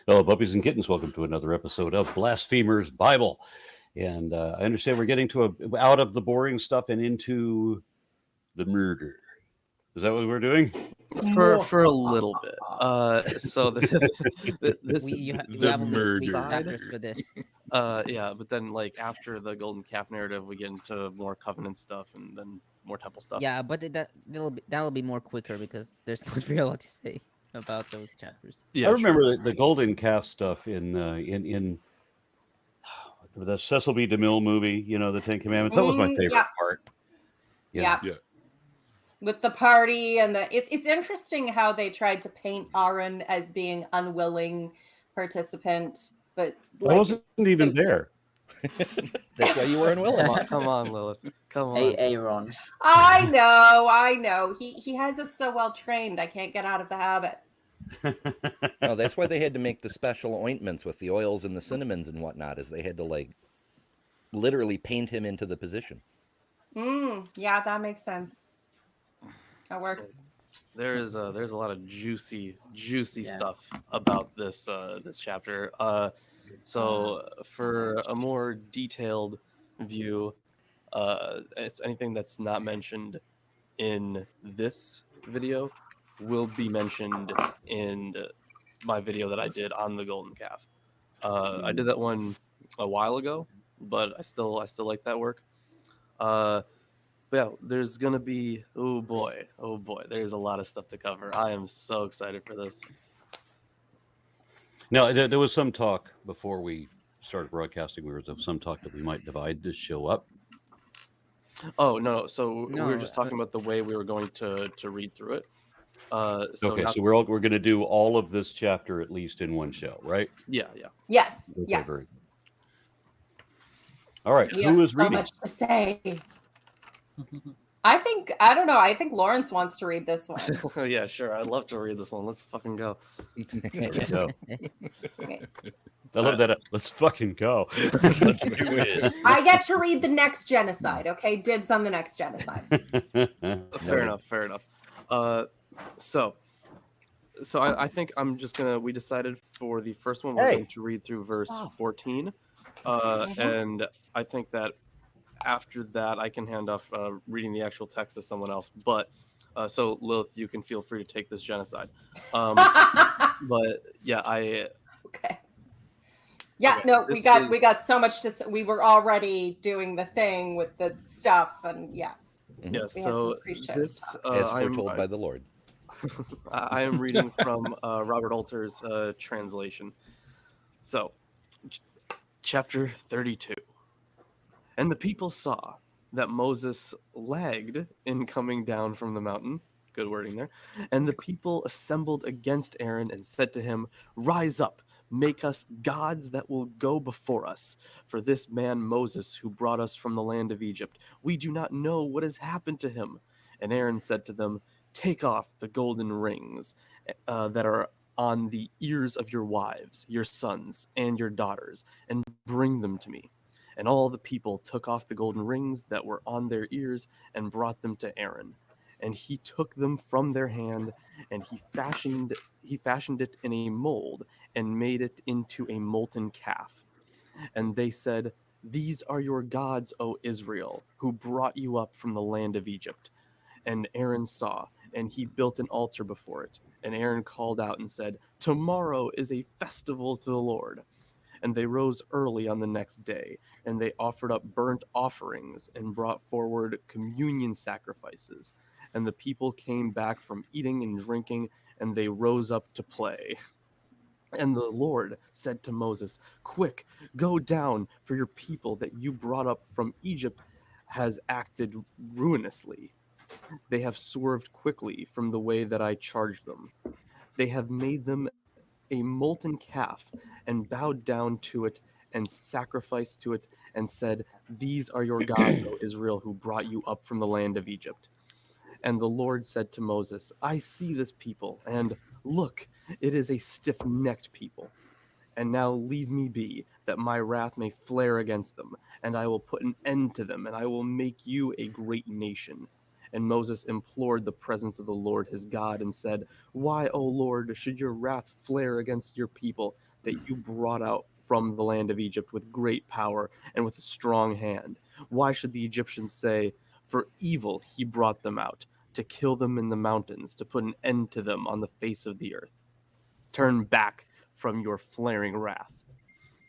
Hello, puppies and kittens. Welcome to another episode of Blasphemers Bible. And I understand we're getting out of the boring stuff and into the murder. Is that what we're doing? For a little bit. So this You this have only 6 side, chapters for this. yeah, but then like after the golden calf narrative, we get into more covenant stuff and then more temple stuff. Yeah, but that'll be more quicker because there's not really a lot to say about those chapters. Yeah, I remember the golden calf stuff in the Cecil B. DeMille movie. You know, the Ten Commandments. That was my favorite part. Yeah. With the party and it's interesting how they tried to paint Aaron as being unwilling participant, but I wasn't even there. That's why you were unwilling. Come on, Lilith. Come on. Hey, Aaron. I know. He has us so well trained. I can't get out of the habit. No, that's why they had to make the special ointments with the oils and the cinnamons and whatnot, is they had to like literally paint him into the position. Yeah, that makes sense. That works. There's a lot of juicy stuff about this chapter. So for a more detailed view, it's anything that's not mentioned in this video will be mentioned in my video that I did on the golden calf. I did that one a while ago, but I still like that work. But yeah, there's gonna be oh boy, there's a lot of stuff to cover. I am so excited for this. Now, there was some talk before we started broadcasting. There was some talk that we might divide this show up. Oh no! So we were just talking about the way we were going to read through it. So we're going to do all of this chapter at least in one show, right? Yeah. Yes. Okay, yes. very good. All right. We Who is so reading? much to say. I don't know. I think Lorence wants to read this one. Yeah, sure. I'd love to read this one. Let's fucking go. Let's go. I love that. Let's fucking go. Let's do this. I get to read the next genocide. Okay, dibs on the next genocide. Fair enough. So I think I'm just gonna. We decided for the first one we're going to read through verse 14, and I think that after that I can hand off reading the actual text to someone else. But so Lilith, you can feel free to take this genocide. But yeah, okay. Yeah, okay, no, we got so much to say. We were already doing the thing with the stuff, and yeah. Yeah. So this as foretold by the Lord. I am reading from Robert Alter's translation. So, chapter 32. And the people saw that Moses lagged in coming down from the mountain. Good wording there. And the people assembled against Aaron and said to him, "Rise up, make us gods that will go before us. For this man Moses, who brought us from the land of Egypt, we do not know what has happened to him." And Aaron said to them, "Take off the golden rings that are on the ears of your wives, your sons, and your daughters, and bring them to me." And all the people took off the golden rings that were on their ears and brought them to Aaron. And he took them from their hand, and he fashioned it in a mold and made it into a molten calf. And they said, "These are your gods, O Israel, who brought you up from the land of Egypt." And Aaron saw, and he built an altar before it. And Aaron called out and said, "Tomorrow is a festival to the Lord." And they rose early on the next day, and they offered up burnt offerings and brought forward communion sacrifices. And the people came back from eating and drinking, and they rose up to play. And the Lord said to Moses, "Quick, go down, for your people that you brought up from Egypt has acted ruinously. They have swerved quickly from the way that I charged them. They have made them a molten calf and bowed down to it and sacrificed to it and said, 'These are your gods, O Israel, who brought you up from the land of Egypt.' And the Lord said to Moses, 'I see this people, and look, it is a stiff-necked people. And now leave me be, that my wrath may flare against them, and I will put an end to them, and I will make you a great nation. And Moses implored the presence of the Lord his God and said, "Why, O Lord, should your wrath flare against your people that you brought out from the land of Egypt with great power and with a strong hand? Why should the Egyptians say, 'For evil he brought them out, to kill them in the mountains, to put an end to them on the face of the earth'? Turn back from your flaring wrath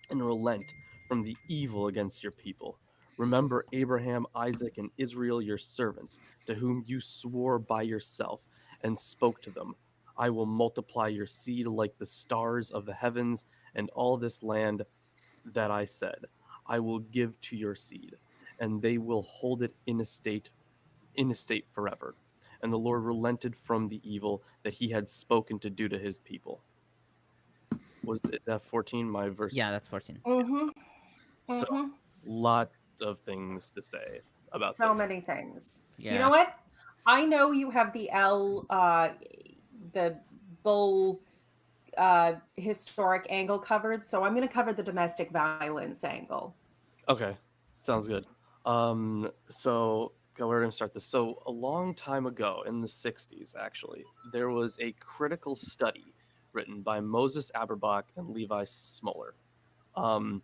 and relent from the evil against your people. Remember Abraham, Isaac, and Israel, your servants, to whom you swore by yourself and spoke to them. I will multiply your seed like the stars of the heavens, and all this land that I said I will give to your seed, and they will hold it in estate forever." And the Lord relented from the evil that he had spoken to do to his people. Was that 14 my verse? Yeah, that's 14. Mm-hmm. So, Mm-hmm. lot of things to say about So this. many things. You Yeah. know what? I know you have the bull historic angle covered, so I'm going to cover the domestic violence angle. Okay, sounds good. So we're gonna start this. So a long time ago, in the '60s, actually, there was a critical study written by Moses Aberbach and Levi Smoller. Um,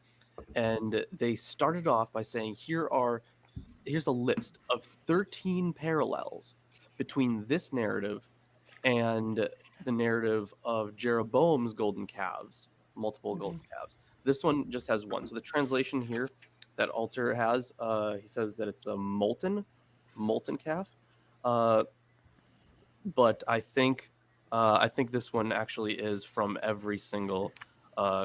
and they started off by saying, here's a list of 13 parallels between this narrative and the narrative of Jeroboam's golden calves, multiple golden calves. This one just has one. So the translation here that Alter has, he says that it's a molten calf. But I think this one actually is from every single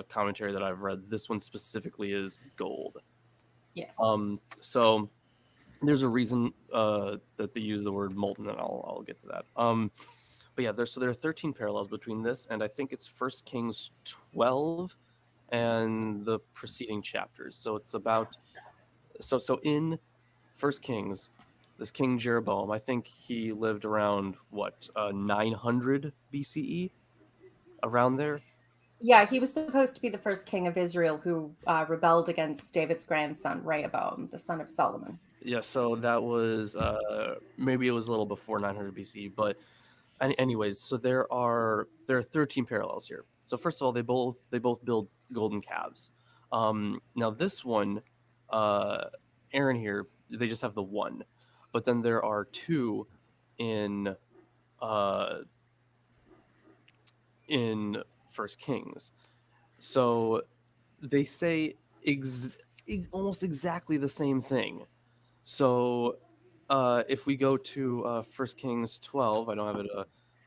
commentary that I've read. This one specifically is gold. Yes. So there's a reason that they use the word molten, and I'll get to that. But yeah, there are 13 parallels between this and I think it's 1 Kings 12 and the preceding chapters. So it's about so in 1 Kings, this King Jeroboam, I think he lived around 900 BCE, around there. Yeah, he was supposed to be the first king of Israel who rebelled against David's grandson, Rehoboam, the son of Solomon. Yeah, so that was maybe it was a little before 900 BC, but anyways, so there are 13 parallels here. So first of all, they both build golden calves. Now this one, Aaron here, they just have the one, but then there are two in uh, in First Kings. So they say almost exactly the same thing. So if we go to 1 Kings 12, I don't have it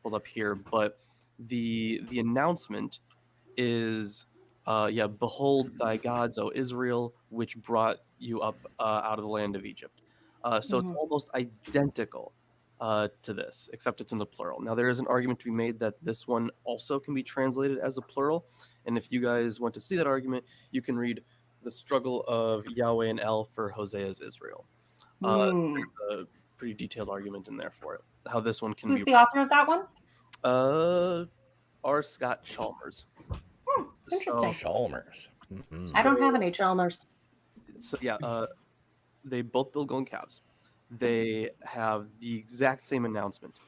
pulled up here, but the announcement is, behold thy gods, O Israel, which brought you up out of the land of Egypt. So it's almost identical to this, except it's in the plural. Now, there is an argument to be made that this one also can be translated as a plural. And if you guys want to see that argument, you can read The Struggle of Yahweh and El for Hosea's Israel. There's a pretty detailed argument in there for it. How this one can Who's be. the author of that one? R. Scott Chalmers. Interesting. Chalmers. I don't have any Chalmers. So yeah, they both build golden calves. They have the exact same announcement.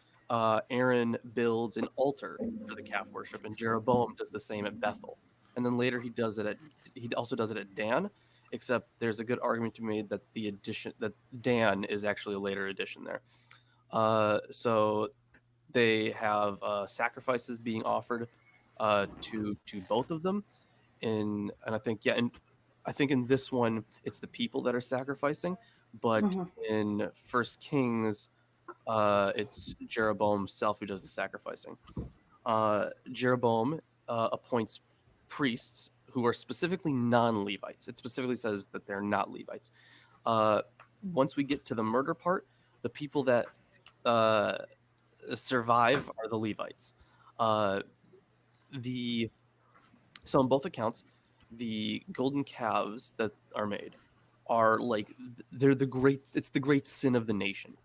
Aaron builds an altar for the calf worship, and Jeroboam does the same at Bethel. And then later he also does it at Dan, except there's a good argument to be made that that Dan is actually a later addition there. So they have sacrifices being offered to both of them, and I think in this one it's the people that are sacrificing, but in First Kings it's Jeroboam himself who does the sacrificing. Jeroboam appoints priests who are specifically non-Levites. It specifically says that they're not Levites. Once we get to the murder part, the people that survive are the Levites. So on both accounts, the golden calves that are made are it's the great sin of the nation.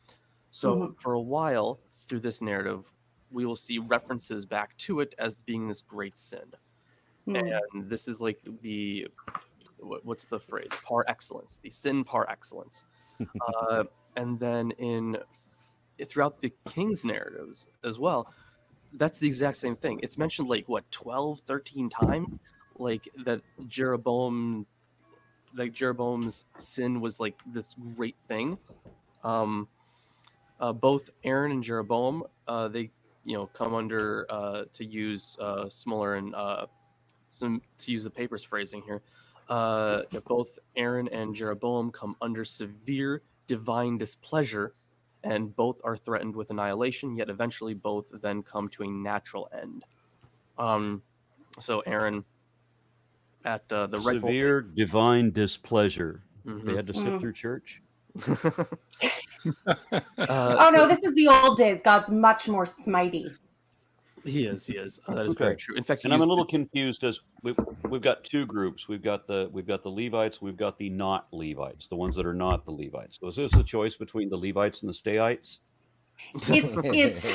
So for a while through this narrative, we will see references back to it as being this great sin. And this is like what's the phrase? Par excellence, the sin par excellence. And then in throughout the king's narratives as well, that's the exact same thing. It's mentioned like what 12, 13 times, like that Jeroboam's sin was like this great thing. Both Aaron and Jeroboam, they come under to use Smuller and to use the paper's phrasing here. Both Aaron and Jeroboam come under severe divine displeasure, and both are threatened with annihilation. Yet eventually, both then come to a natural end. So Aaron, at the right Severe divine displeasure. Mhm. They had to sit through church. Oh no, this is the old days. God's much more smitey. He is. That is very true. In fact, And I'm a little confused as we've got two groups. We've got the Levites. We've got the not Levites, the ones that are not the Levites. So is this a choice between the Levites and the Stayites? It's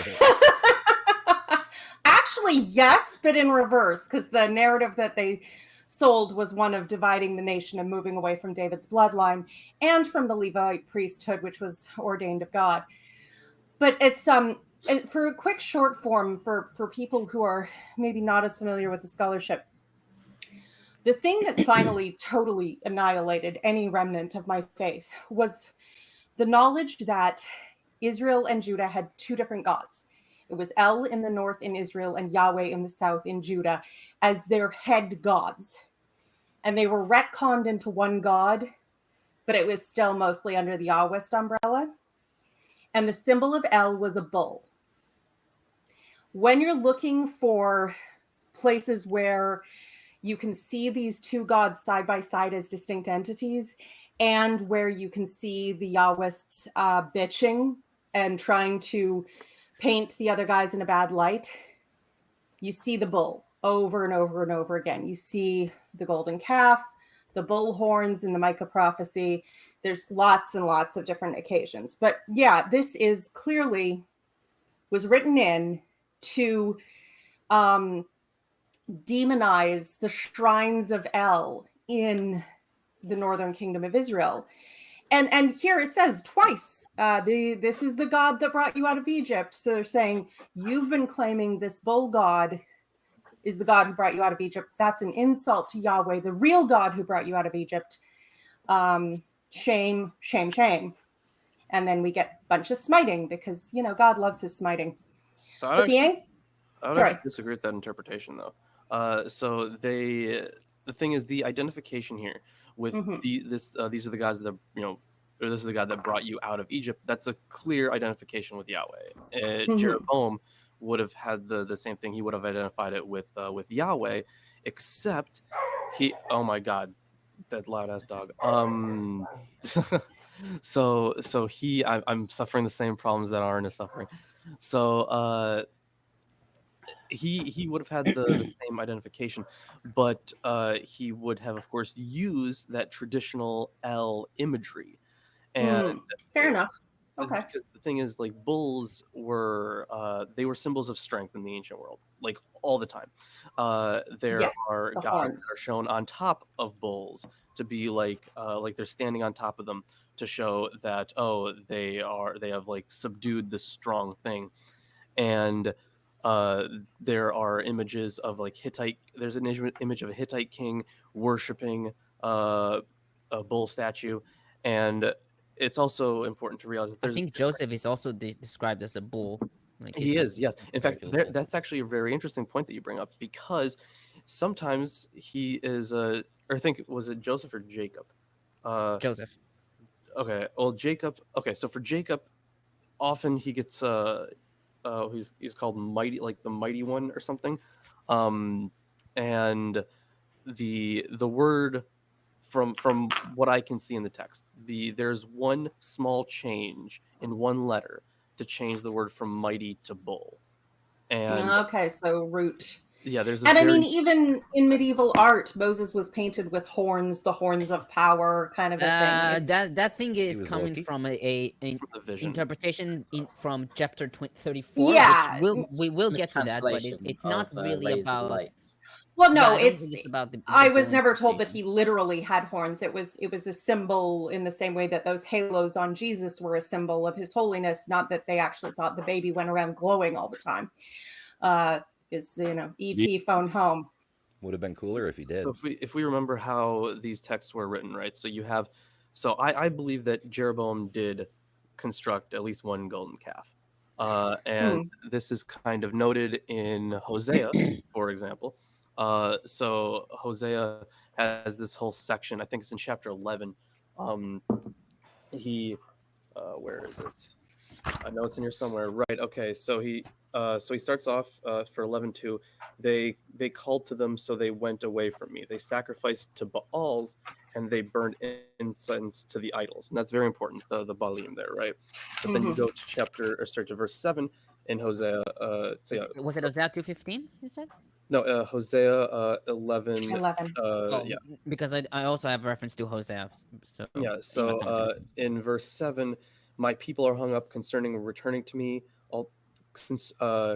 actually yes, but in reverse, because the narrative that they sold was one of dividing the nation and moving away from David's bloodline and from the Levite priesthood, which was ordained of God. But it's for a quick short form for people who are maybe not as familiar with the scholarship, the thing that finally totally annihilated any remnant of my faith was the knowledge that Israel and Judah had two different gods. It was El in the north in Israel and Yahweh in the south in Judah as their head gods. And they were retconned into one god, but it was still mostly under the Yahwist umbrella. And the symbol of El was a bull. When you're looking for places where you can see these two gods side by side as distinct entities, and where you can see the Yahwists bitching and trying to paint the other guys in a bad light, you see the bull over and over and over again. You see the golden calf, the bull horns in the Micah prophecy. There's lots and lots of different occasions. But yeah, this is clearly was written in to demonize the shrines of El in the northern kingdom of Israel. And here it says twice, this is the God that brought you out of Egypt. So they're saying, you've been claiming this bull god is the God who brought you out of Egypt. That's an insult to Yahweh, the real God who brought you out of Egypt. Shame, shame, shame. And then we get a bunch of smiting because, God loves his smiting. So I would actually disagree with that interpretation, though. So the thing is, the identification here with these are the guys that or this is the God that brought you out of Egypt. That's a clear identification with Yahweh. Jeroboam would have had the same thing. He would have identified it with Yahweh, except he. Oh my God, that loud ass dog. So I'm suffering the same problems that Aaron is suffering. So he would have had the same identification, but he would have, of course, used that traditional El imagery. And fair enough. Okay. Because the thing is, like, bulls were they were symbols of strength in the ancient world, like all the time. There are gods that are shown on top of bulls to be like they're standing on top of them to show that they have like subdued this strong thing. And there are images of like Hittite. There's an image of a Hittite king worshiping a bull statue, and it's also important to realize that I think Joseph is also described as a bull. Like he is, yes. In fact, that's actually a very interesting point that you bring up, because sometimes he is or I think, was it Joseph or Jacob? Joseph. Okay, well, Jacob. Okay, so for Jacob, often he gets he's called mighty, like the mighty one or something, and the word from what I can see in the text, there's one small change in one letter to change the word from mighty to bull. And okay, so root. Yeah, there's a And I very mean, even in medieval art, Moses was painted with horns, the horns of power, kind of a thing. That thing is was coming Loki? from an from the vision. interpretation from chapter 34, Yeah. which we will It's get to that, but mistranslation it's not of, really rays of about. light. Well, Yeah, no, I don't it's. think it's about the I was full never told that interpretation. he literally had horns. It was a symbol in the same way that those halos on Jesus were a symbol of his holiness, not that they actually thought the baby went around glowing all the time. Is E.T. phoned home. Would have been cooler if he did. So if we remember how these texts were written, right? So I believe that Jeroboam did construct at least one golden calf. And this is kind of noted in Hosea, for example. So Hosea has this whole section, I think it's in chapter 11. Where is it? I know it's in here somewhere. Right. Okay. So he starts off for 11:2. They called to them, so they went away from me. They sacrificed to Baals, and they burned incense to the idols. And that's very important, the Baalim there, right? But then you go to verse 7 in Hosea. Was it Hosea 2:15? You said? No, Hosea 11. 11. Yeah. Because I also have reference to Hosea. So Yeah. So in verse 7, my people are hung up concerning returning to me.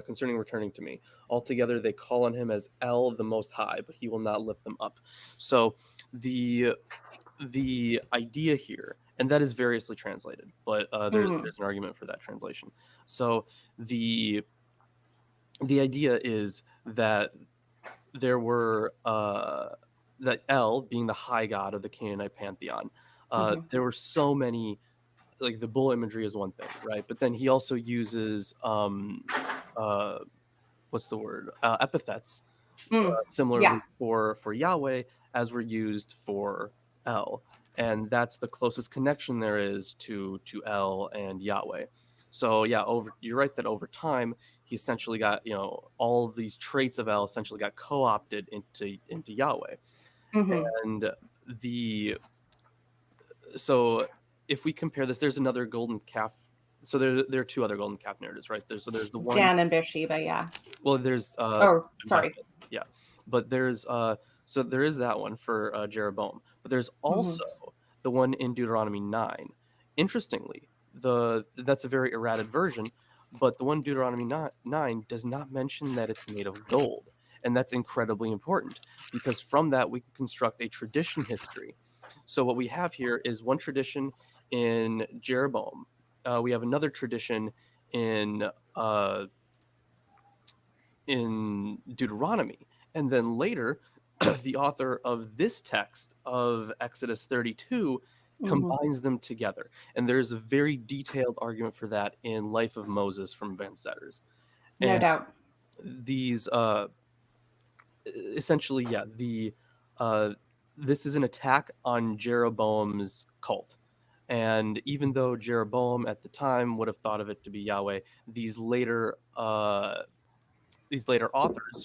Concerning returning to me. Altogether, they call on him as El, the Most High, but he will not lift them up. So the idea here, and that is variously translated, but there's an argument for that translation. So the idea is that there were that El, being the high god of the Canaanite pantheon, there were so many. Like the bull imagery is one thing, right? But then he also uses what's the word? Epithets, similarly for Yahweh as were used for El, and that's the closest connection there is to El and Yahweh. So yeah, you're right that over time he essentially got all of these traits of El essentially got co-opted into Yahweh, and so if we compare this, there's another golden calf. So there are two other golden calf narratives, right? There's the one Dan and Bathsheba, yeah. Well, there's sorry. yeah, but there's so there is that one for Jeroboam, but there's also the one in Deuteronomy 9. Interestingly, that's a very errated version, but the one in Deuteronomy 9 does not mention that it's made of gold, and that's incredibly important because from that we can construct a tradition history. So what we have here is one tradition in Jeroboam. We have another tradition in Deuteronomy, and then later, the author of this text of Exodus 32 combines them together. And there's a very detailed argument for that in Life of Moses from Van Setters. No doubt. These essentially, this is an attack on Jeroboam's cult. And even though Jeroboam at the time would have thought of it to be Yahweh, these later authors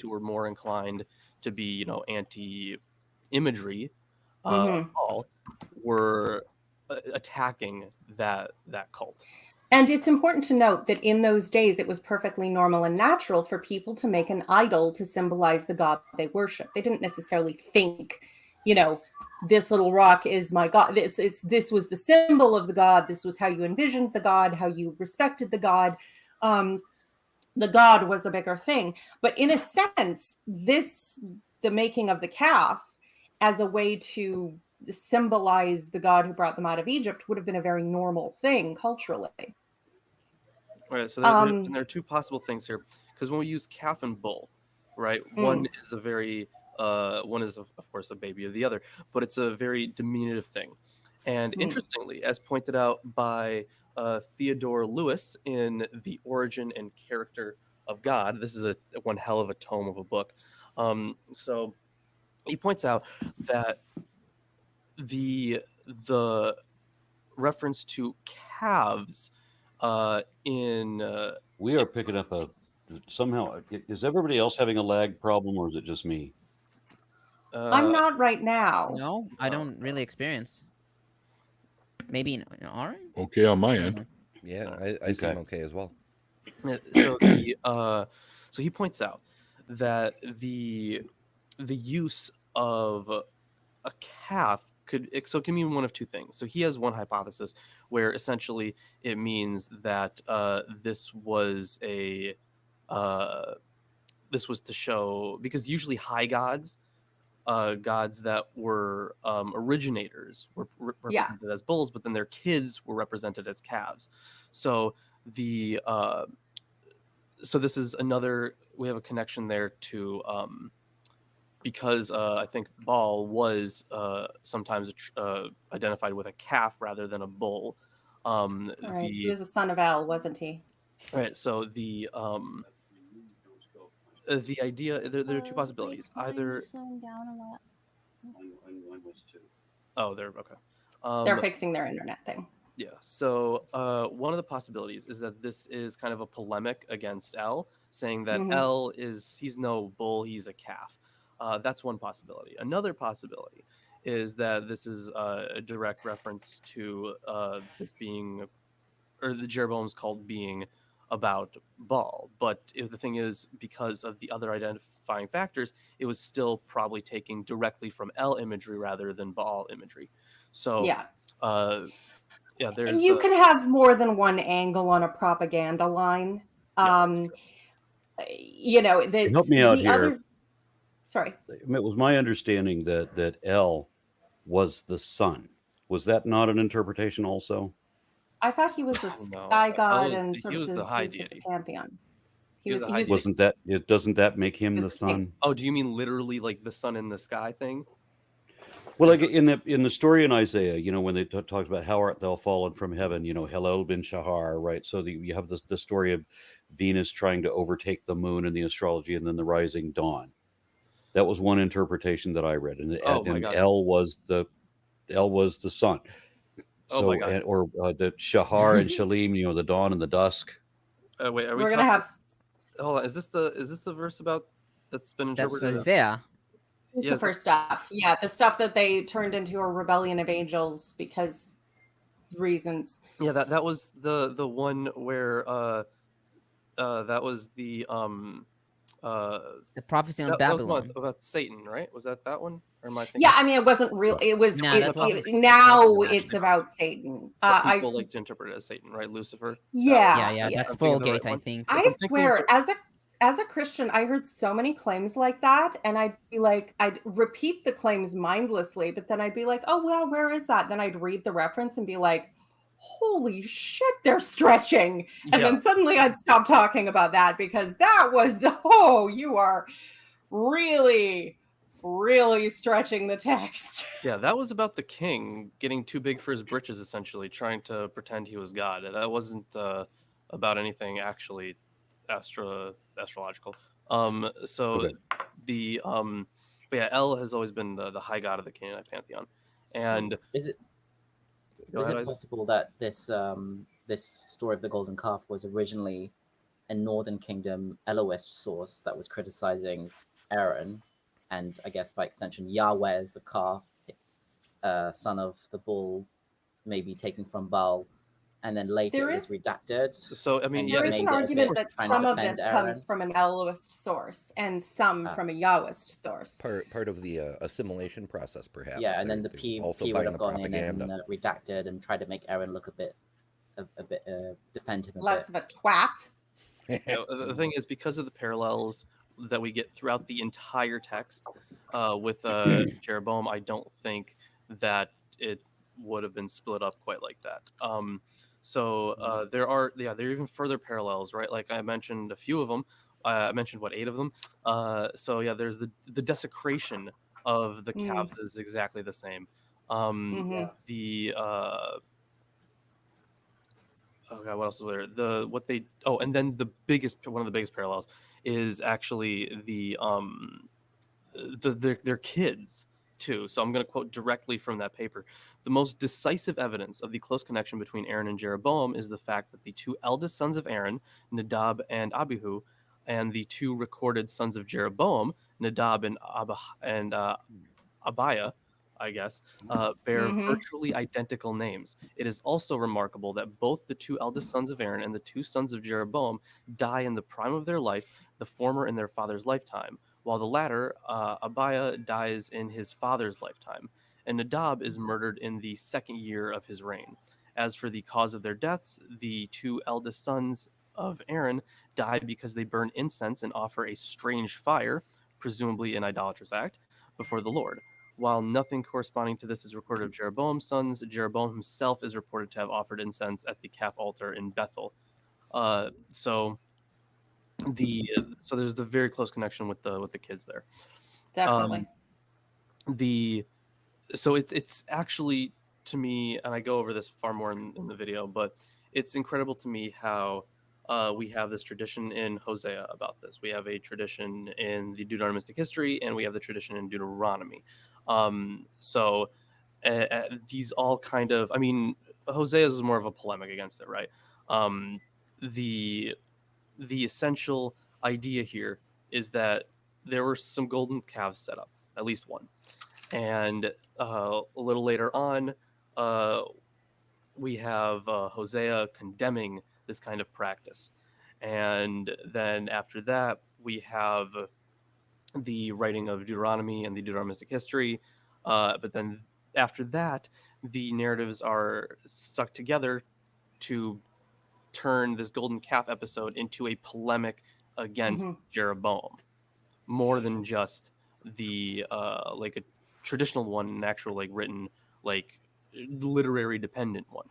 who were more inclined to be, anti-imagery, all were attacking that cult. And it's important to note that in those days, it was perfectly normal and natural for people to make an idol to symbolize the god they worship. They didn't necessarily think, this little rock is my god. This was the symbol of the god. This was how you envisioned the god, how you respected the god. The god was a bigger thing. But in a sense, the making of the calf as a way to symbolize the god who brought them out of Egypt would have been a very normal thing culturally. All right, so there are two possible things here, because when we use calf and bull, right, one is one is of course a baby of the other, but it's a very diminutive thing. And interestingly, as pointed out by Theodore Lewis in The Origin and Character of God, this is one hell of a tome of a book. So he points out that the reference to calves in we are picking up somehow. Is everybody else having a lag problem, or is it just me? I'm not right now. No, I don't really experience. Maybe all right. Okay on my end. Yeah, I seem okay as well. So he points out that the use of a calf it can mean one of two things. So he has one hypothesis where essentially it means that this was to show, because usually high gods, gods that were originators were represented as bulls, but then their kids were represented as calves. So so this is another, we have a connection there to because I think Baal was sometimes identified with a calf rather than a bull. Right. He was a son of El, wasn't he? Right. So the idea, there are two possibilities. Either slowing down a lot. Oh, they're okay. They're fixing their internet thing. Yeah. So one of the possibilities is that this is kind of a polemic against El, saying that El he's no bull, he's a calf. That's one possibility. Another possibility is that this is a direct reference to this being, or the Jeroboam's cult being about Baal. But the thing is, because of the other identifying factors, it was still probably taking directly from El imagery rather than Baal imagery. So yeah, there's. And you can have more than one angle on a propaganda line. You know, help me out here. Sorry. It was my understanding that El was the sun. Was that not an interpretation also? I thought he was the sky god and sort of the high deity. Pantheon. Doesn't that make him the sun? Oh, do you mean literally like the sun in the sky thing? Well, like in the story in Isaiah, you know, when they talks about how art thou fallen from heaven, you know, Hallel ben Shahar, right? So you have the story of Venus trying to overtake the moon in the astrology, and then the rising dawn. That was one interpretation that I read, and El was the sun. So or the Shahar and Shalim, you know, the dawn and the dusk. Wait, are we're gonna have? Hold on, is this the verse about that's been interpreted? That's Isaiah. It's the first stuff. Yeah, the stuff that they turned into a rebellion of angels because reasons. Yeah, that was the one where that was the prophecy on Babylon. That was about Satan, right? Was that one? Or am I thinking? Yeah, I mean, it wasn't real. It was. No, now it's about Satan. People like to interpret it as Satan, right? Lucifer. Yeah. That's Fulgate, I think. I swear, as a Christian, I heard so many claims like that, and I'd be like, I'd repeat the claims mindlessly, but then I'd be like, oh well, where is that? Then I'd read the reference and be like, holy shit, they're stretching. And then suddenly I'd stop talking about that because that was, you are really, really stretching the text. Yeah, that was about the king getting too big for his britches, essentially, trying to pretend he was God. That wasn't about anything actually astrological. But yeah, El has always been the high god of the Canaanite pantheon. And is it possible that this story of the golden calf was originally a Northern Kingdom Elohist source that was criticizing Aaron, and I guess by extension Yahweh as the calf, son of the bull, maybe taken from Baal, and then later is redacted. So I mean, there is an argument that some of this comes from an Elohist source and some from a Yahwist source. Part of the assimilation process, perhaps. Yeah, and then the P would have gone in and redacted and tried to make Aaron look a bit defend him less of a twat. The thing is, because of the parallels that we get throughout the entire text with Jeroboam, I don't think that it would have been split up quite like that. There are even further parallels, right? Like I mentioned a few of them. I mentioned 8 of them. There's the desecration of the calves is exactly the same. What else was there? And then one of the biggest parallels is actually their kids too. So I'm going to quote directly from that paper. The most decisive evidence of the close connection between Aaron and Jeroboam is the fact that the 2 eldest sons of Aaron, Nadab and Abihu, and the 2 recorded sons of Jeroboam, Nadab and Abiah, I guess, bear virtually identical names. It is also remarkable that both the two eldest sons of Aaron and the two sons of Jeroboam die in the prime of their life, the former in their father's lifetime, while the latter, Abiah, dies in his father's lifetime, and Nadab is murdered in the second year of his reign. As for the cause of their deaths, the two eldest sons of Aaron died because they burn incense and offer a strange fire, presumably an idolatrous act, before the Lord. While nothing corresponding to this is recorded of Jeroboam's sons, Jeroboam himself is reported to have offered incense at the calf altar in Bethel. So there's the very close connection with the kids there. Definitely. It's actually, to me, and I go over this far more in the video, but it's incredible to me how we have this tradition in Hosea about this. We have a tradition in the Deuteronomistic history, and we have the tradition in Deuteronomy. These all kind of, I mean, Hosea's was more of a polemic against it, right? The essential idea here is that there were some golden calves set up, at least one. And a little later on, we have Hosea condemning this kind of practice. And then after that, we have the writing of Deuteronomy and the Deuteronomistic history. But then after that, the narratives are stuck together to turn this golden calf episode into a polemic against Jeroboam, more than just the like a traditional one, an actual like written, like literarily dependent one.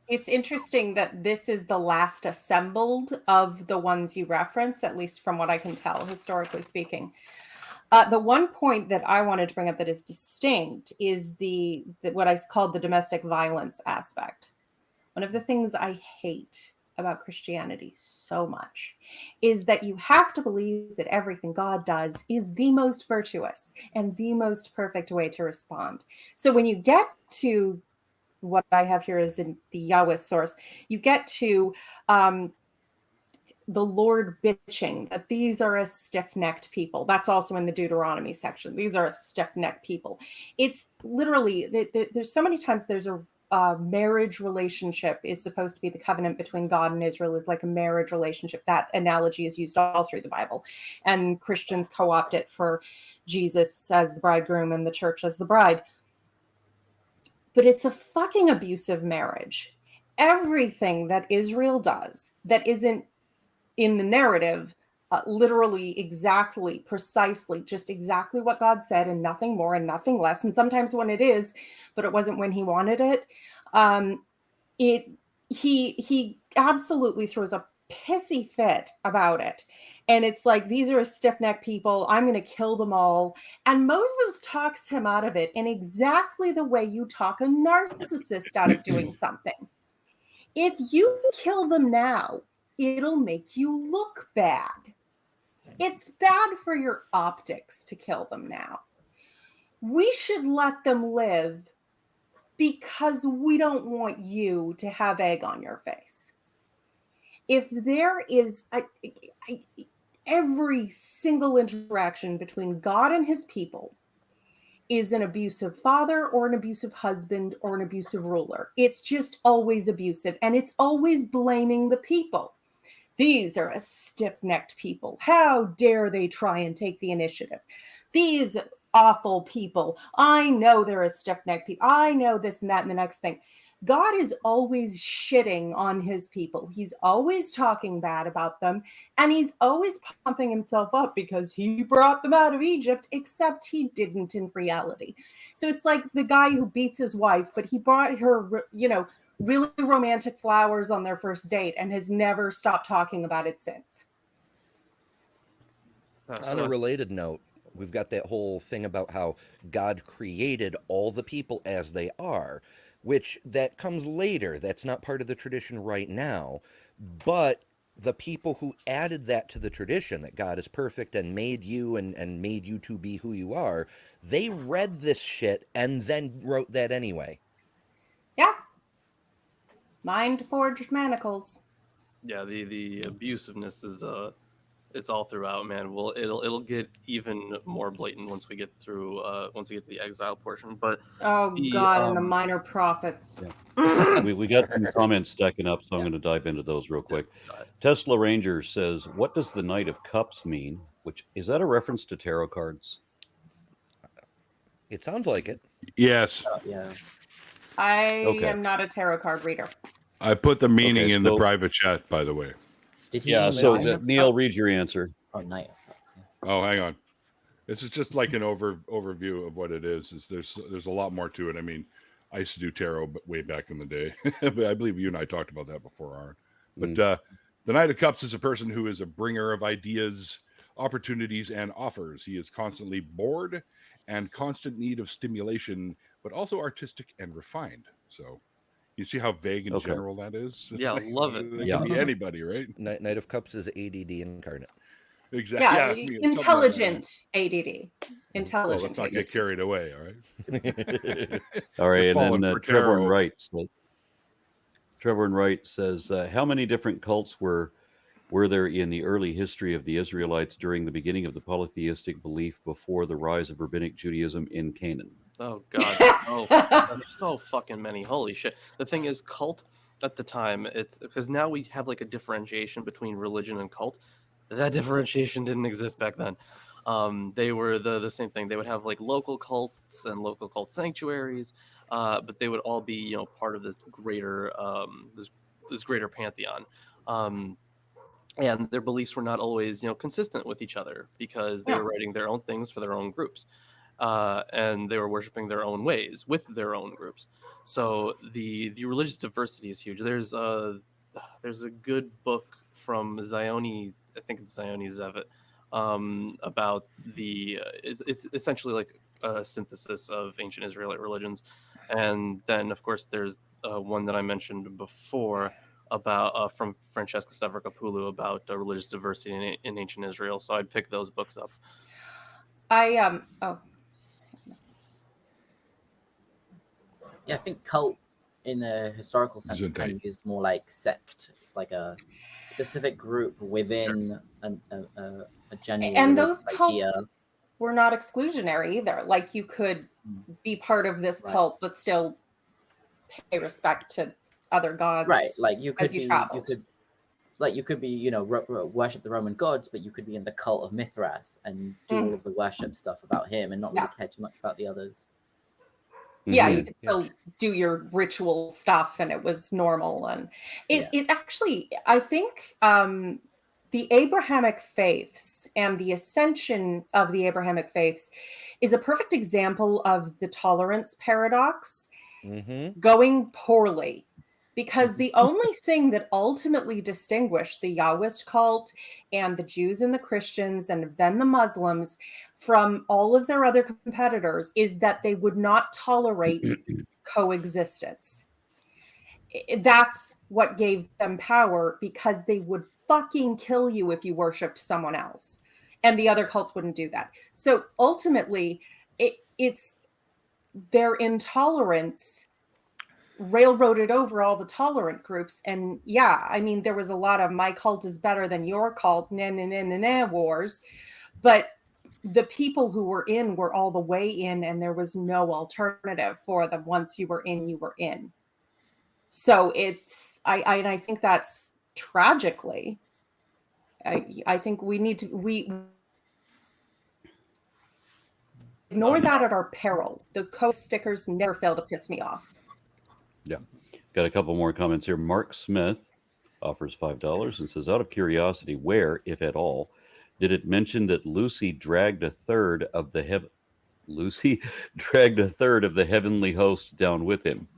It's interesting that this is the last assembled of the ones you reference, at least from what I can tell, historically speaking. The one point that I wanted to bring up that is distinct is the what I called the domestic violence aspect. One of the things I hate about Christianity so much is that you have to believe that everything God does is the most virtuous and the most perfect way to respond. So when you get to what I have here is in the Yahweh source, you get to the Lord bitching that these are a stiff-necked people. That's also in the Deuteronomy section. These are a stiff-necked people. It's literally, there's so many times there's a marriage relationship is supposed to be the covenant between God and Israel is like a marriage relationship. That analogy is used all through the Bible. And Christians co-opt it for Jesus as the bridegroom and the church as the bride. But it's a fucking abusive marriage. Everything that Israel does that isn't in the narrative, literally, exactly, precisely, just exactly what God said and nothing more and nothing less. And sometimes when it is, but it wasn't when he wanted it, he absolutely throws a pissy fit about it. And it's like, these are stiff-necked people. I'm going to kill them all. And Moses talks him out of it in exactly the way you talk a narcissist out of doing something. If you kill them now, it'll make you look bad. It's bad for your optics to kill them now. We should let them live because we don't want you to have egg on your face. If there is every single interaction between God and his people is an abusive father or an abusive husband or an abusive ruler. It's just always abusive, and it's always blaming the people. These are a stiff-necked people. How dare they try and take the initiative? These awful people. I know they're a stiff-necked people. I know this and that and the next thing. God is always shitting on his people. He's always talking bad about them, and he's always pumping himself up because he brought them out of Egypt, except he didn't in reality. So it's like the guy who beats his wife, but he brought her, really romantic flowers on their first date and has never stopped talking about it since. On a related note, we've got that whole thing about how God created all the people as they are, which that comes later. That's not part of the tradition right now. But the people who added that to the tradition, that God is perfect and made you and made you to be who you are, they read this shit and then wrote that anyway. Yeah. Mind forged manacles. Yeah, the abusiveness is It's all throughout, man. Well, it'll get even more blatant once we get through once we get to the exile portion. But Oh the God, and the minor prophets. Yeah. We got some comments stacking up, so I'm going to dive into those real quick. Tesla Ranger says, "What does the Knight of Cups mean?" Which is that a reference to tarot cards? It sounds like it. Yes, Yeah. I Okay. am not a tarot card reader. I put the meaning Okay, in the so- private chat, by the way. Did he Yeah. mean So Nine of Neil, Cups? read your answer. Oh, Knight of Cups. Yeah. Oh, hang on. This is just like an overview of what it is. There's a lot more to it. I mean, I used to do tarot, but way back in the day. But I believe you and I talked about that before, Aaron. But the Knight of Cups is a person who is a bringer of ideas, opportunities, and offers. He is constantly bored and constant need of stimulation, but also artistic and refined. So you see how vague and Okay. general that is? Yeah, love it. It Yeah. can be anybody, right? Knight of Cups is ADD incarnate. Exactly. Yeah, I mean, something like that. intelligent ADD. Well, Intelligent let's not ADD. get carried away, all right? All right, You're and falling then for Trevor and tarot. Wright. Trevor and Wright says, "How many different cults were there in the early history of the Israelites during the beginning of the polytheistic belief before the rise of rabbinic Judaism in Canaan?" Oh God, there's so fucking many. Holy shit! The thing is, cult at the time, it's because now we have like a differentiation between religion and cult. That differentiation didn't exist back then. They were the same thing. They would have like local cults and local cult sanctuaries, but they would all be part of this greater this greater pantheon. And their beliefs were not always consistent with each other because they were writing their own things for their own groups. And they were worshiping their own ways with their own groups. So the religious diversity is huge. There's a good book from Zioni, I think it's Zioni Zevet, about it's essentially like a synthesis of ancient Israelite religions. And then of course there's one that I mentioned before about from Francesca Stavrokopoulou about religious diversity in ancient Israel. So I'd pick those books up. I Yeah, I think cult in a historical sense is kind Gesundheit. of used more like sect. It's like a specific group within a general and religious those cults idea. were not exclusionary either. Like you could be part of this Right. cult but still pay respect to other gods. Right, like you could as you be, traveled. you could be, worship the Roman gods, but you could be in the cult of Mithras and do all of the worship stuff about him and not really care too much about the others. Yeah, Mhm. you could still do your ritual stuff and it was normal. And it's actually, I think the Abrahamic faiths and the ascension of the Abrahamic faiths is a perfect example of the tolerance paradox going poorly. Because the only thing that ultimately distinguished the Yahwist cult and the Jews and the Christians and then the Muslims from all of their other competitors is that they would not tolerate coexistence. That's what gave them power, because they would fucking kill you if you worshipped someone else. And the other cults wouldn't do that. So ultimately, it's their intolerance railroaded over all the tolerant groups. And yeah, I mean, there was a lot of my cult is better than your cult, wars, but the people who were in were all the way in, and there was no alternative for them. Once you were in, you were in. So I think that's tragically, I think we need to ignore that at our peril. Those stickers never fail to piss me off. Yeah. Got a couple more comments here. Mark Smith offers $5 and says, "Out of curiosity, where, if at all, did it mention that Lucy dragged a third of the heavenly host down with him?"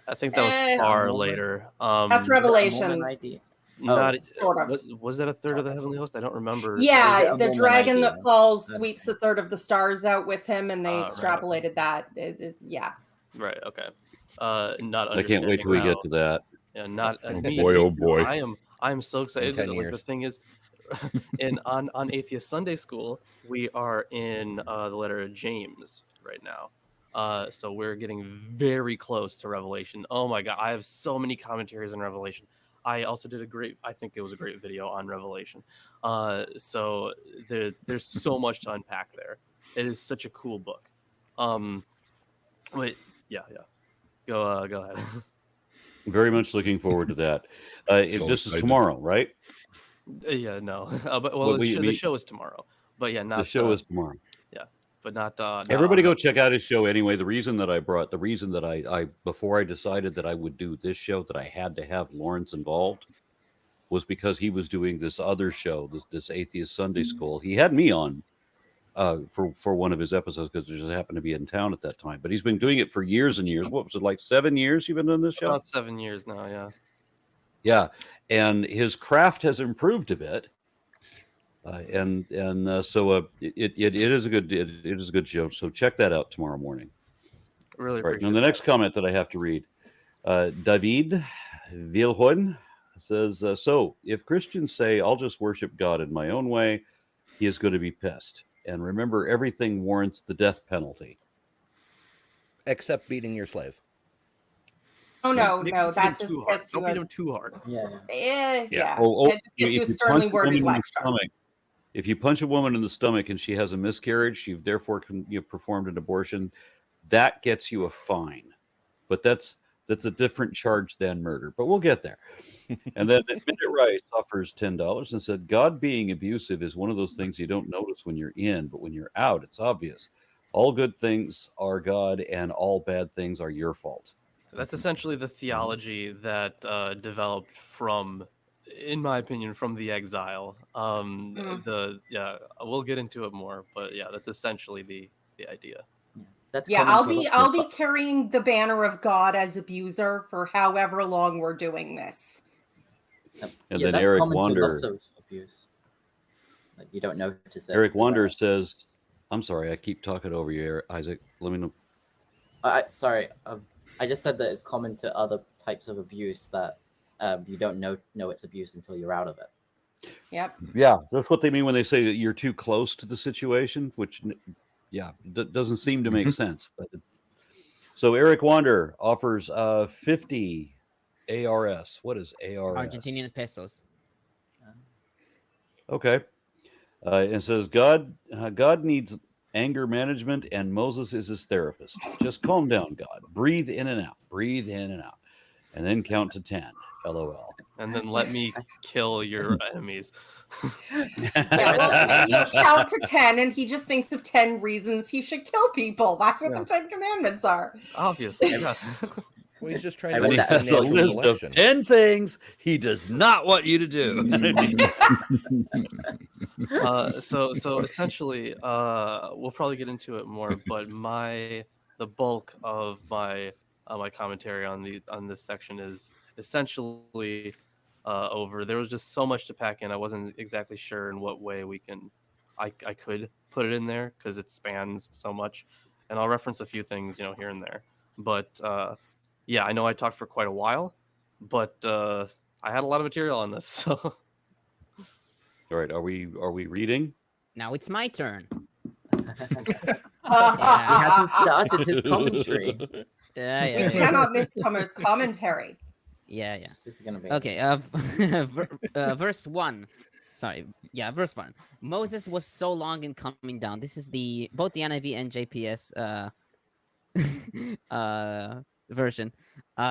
I think that was far Mormon. later. That's Mormon Revelations. idea. Not Sort of. was that a third of the heavenly host? I don't remember. Is Yeah, it a the Mormon dragon idea? that falls sweeps a third of the stars out with him, and they Right, okay. extrapolated that. Yeah. Right. Okay. Not. I can't wait till we get to that. Yeah. Not. Oh me boy, either. oh boy. I am so excited. 10 Like years. the thing is, on Atheist Sunday School, we are in the letter of James right now. So we're getting very close to Revelation. Oh my God, I have so many commentaries on Revelation. I also did I think it was a great video on Revelation. So there's so much to unpack there. It is such a cool book. Wait, yeah. Go ahead. Very much looking forward to that. If So this is excited. tomorrow, right? Yeah, no. But Well, the show is tomorrow. But yeah, not The show is tomorrow. but not Everybody on go check out his show anyway. The reason that I before I decided that I would do this show, that I had to have Lawrence involved, was because he was doing this other show, this Atheist Sunday School. He had me on for one of his episodes because he just happened to be in town at that time. But he's been doing it for years and years. What was it, like 7 years you've been doing this show? about 7 years now. Yeah. Yeah, and his craft has improved a bit. So it is a good show. So check that out tomorrow morning. Really Right. appreciate Now the that. next comment that I have to read, David Vilhoen says, "So if Christians say I'll just worship God in my own way, he is going to be pissed. And remember, everything warrants the death penalty." Except beating your slave. Oh no, Maybe no, beat that him just too hard. gets you. Don't beat him too hard. Yeah. Yeah. Oh, It just gets you a if you sternly punch a worded woman in the lecture. stomach- If you punch a woman in the stomach and she has a miscarriage, you've therefore performed an abortion. That gets you a fine, but that's a different charge than murder. But we'll get there. And then Minute Rice offers $10 and said, "God being abusive is one of those things you don't notice when you're in, but when you're out, it's obvious. All good things are God, and all bad things are your fault." That's essentially the theology that developed from, in my opinion, from the exile. We'll get into it more, but yeah, that's essentially the idea. That's Yeah, common to- I'll be carrying the banner of God as abuser for however long we're doing this. And yeah, then that's Eric common to Wander. lots of abuse. Like you don't notice it. Eric until Wander they're- says, "I'm sorry, I keep talking over you, Isaac. Let me know." Sorry, I just said that it's common to other types of abuse that you don't know it's abuse until you're out of it. Yep. Yeah, that's what they mean when they say that you're too close to the situation, which, doesn't seem to make sense. But so Eric Wander offers 50 ARS. What is ARS? Argentinian pesos. Okay. And says God needs anger management, and Moses is his therapist. Just calm down, God. Breathe in and out. Breathe in and out, and then count to 10. LOL. And then let me kill your enemies. Yeah, well, you count to 10, and he just thinks of 10 reasons he should kill people. That's what the 10 Commandments are. Obviously, yeah. Well, he's just trying I to read work that through as a a natural list of selection. 10 things he does not want you to do. So essentially, we'll probably get into it more, but the bulk of my commentary on this section is essentially over. There was just so much to pack in. I wasn't exactly sure in what way I could put it in there because it spans so much, and I'll reference a few things here and there. But yeah, I know I talked for quite a while, but I had a lot of material on this. So All right, are we reading? Now it's my turn. He hasn't started his commentary. Yeah, We yeah. cannot miss Comer's commentary. Yeah. This is gonna be Okay, verse 1. Sorry, yeah, verse 1. Moses was so long in coming down. This is both the NIV and JPS version.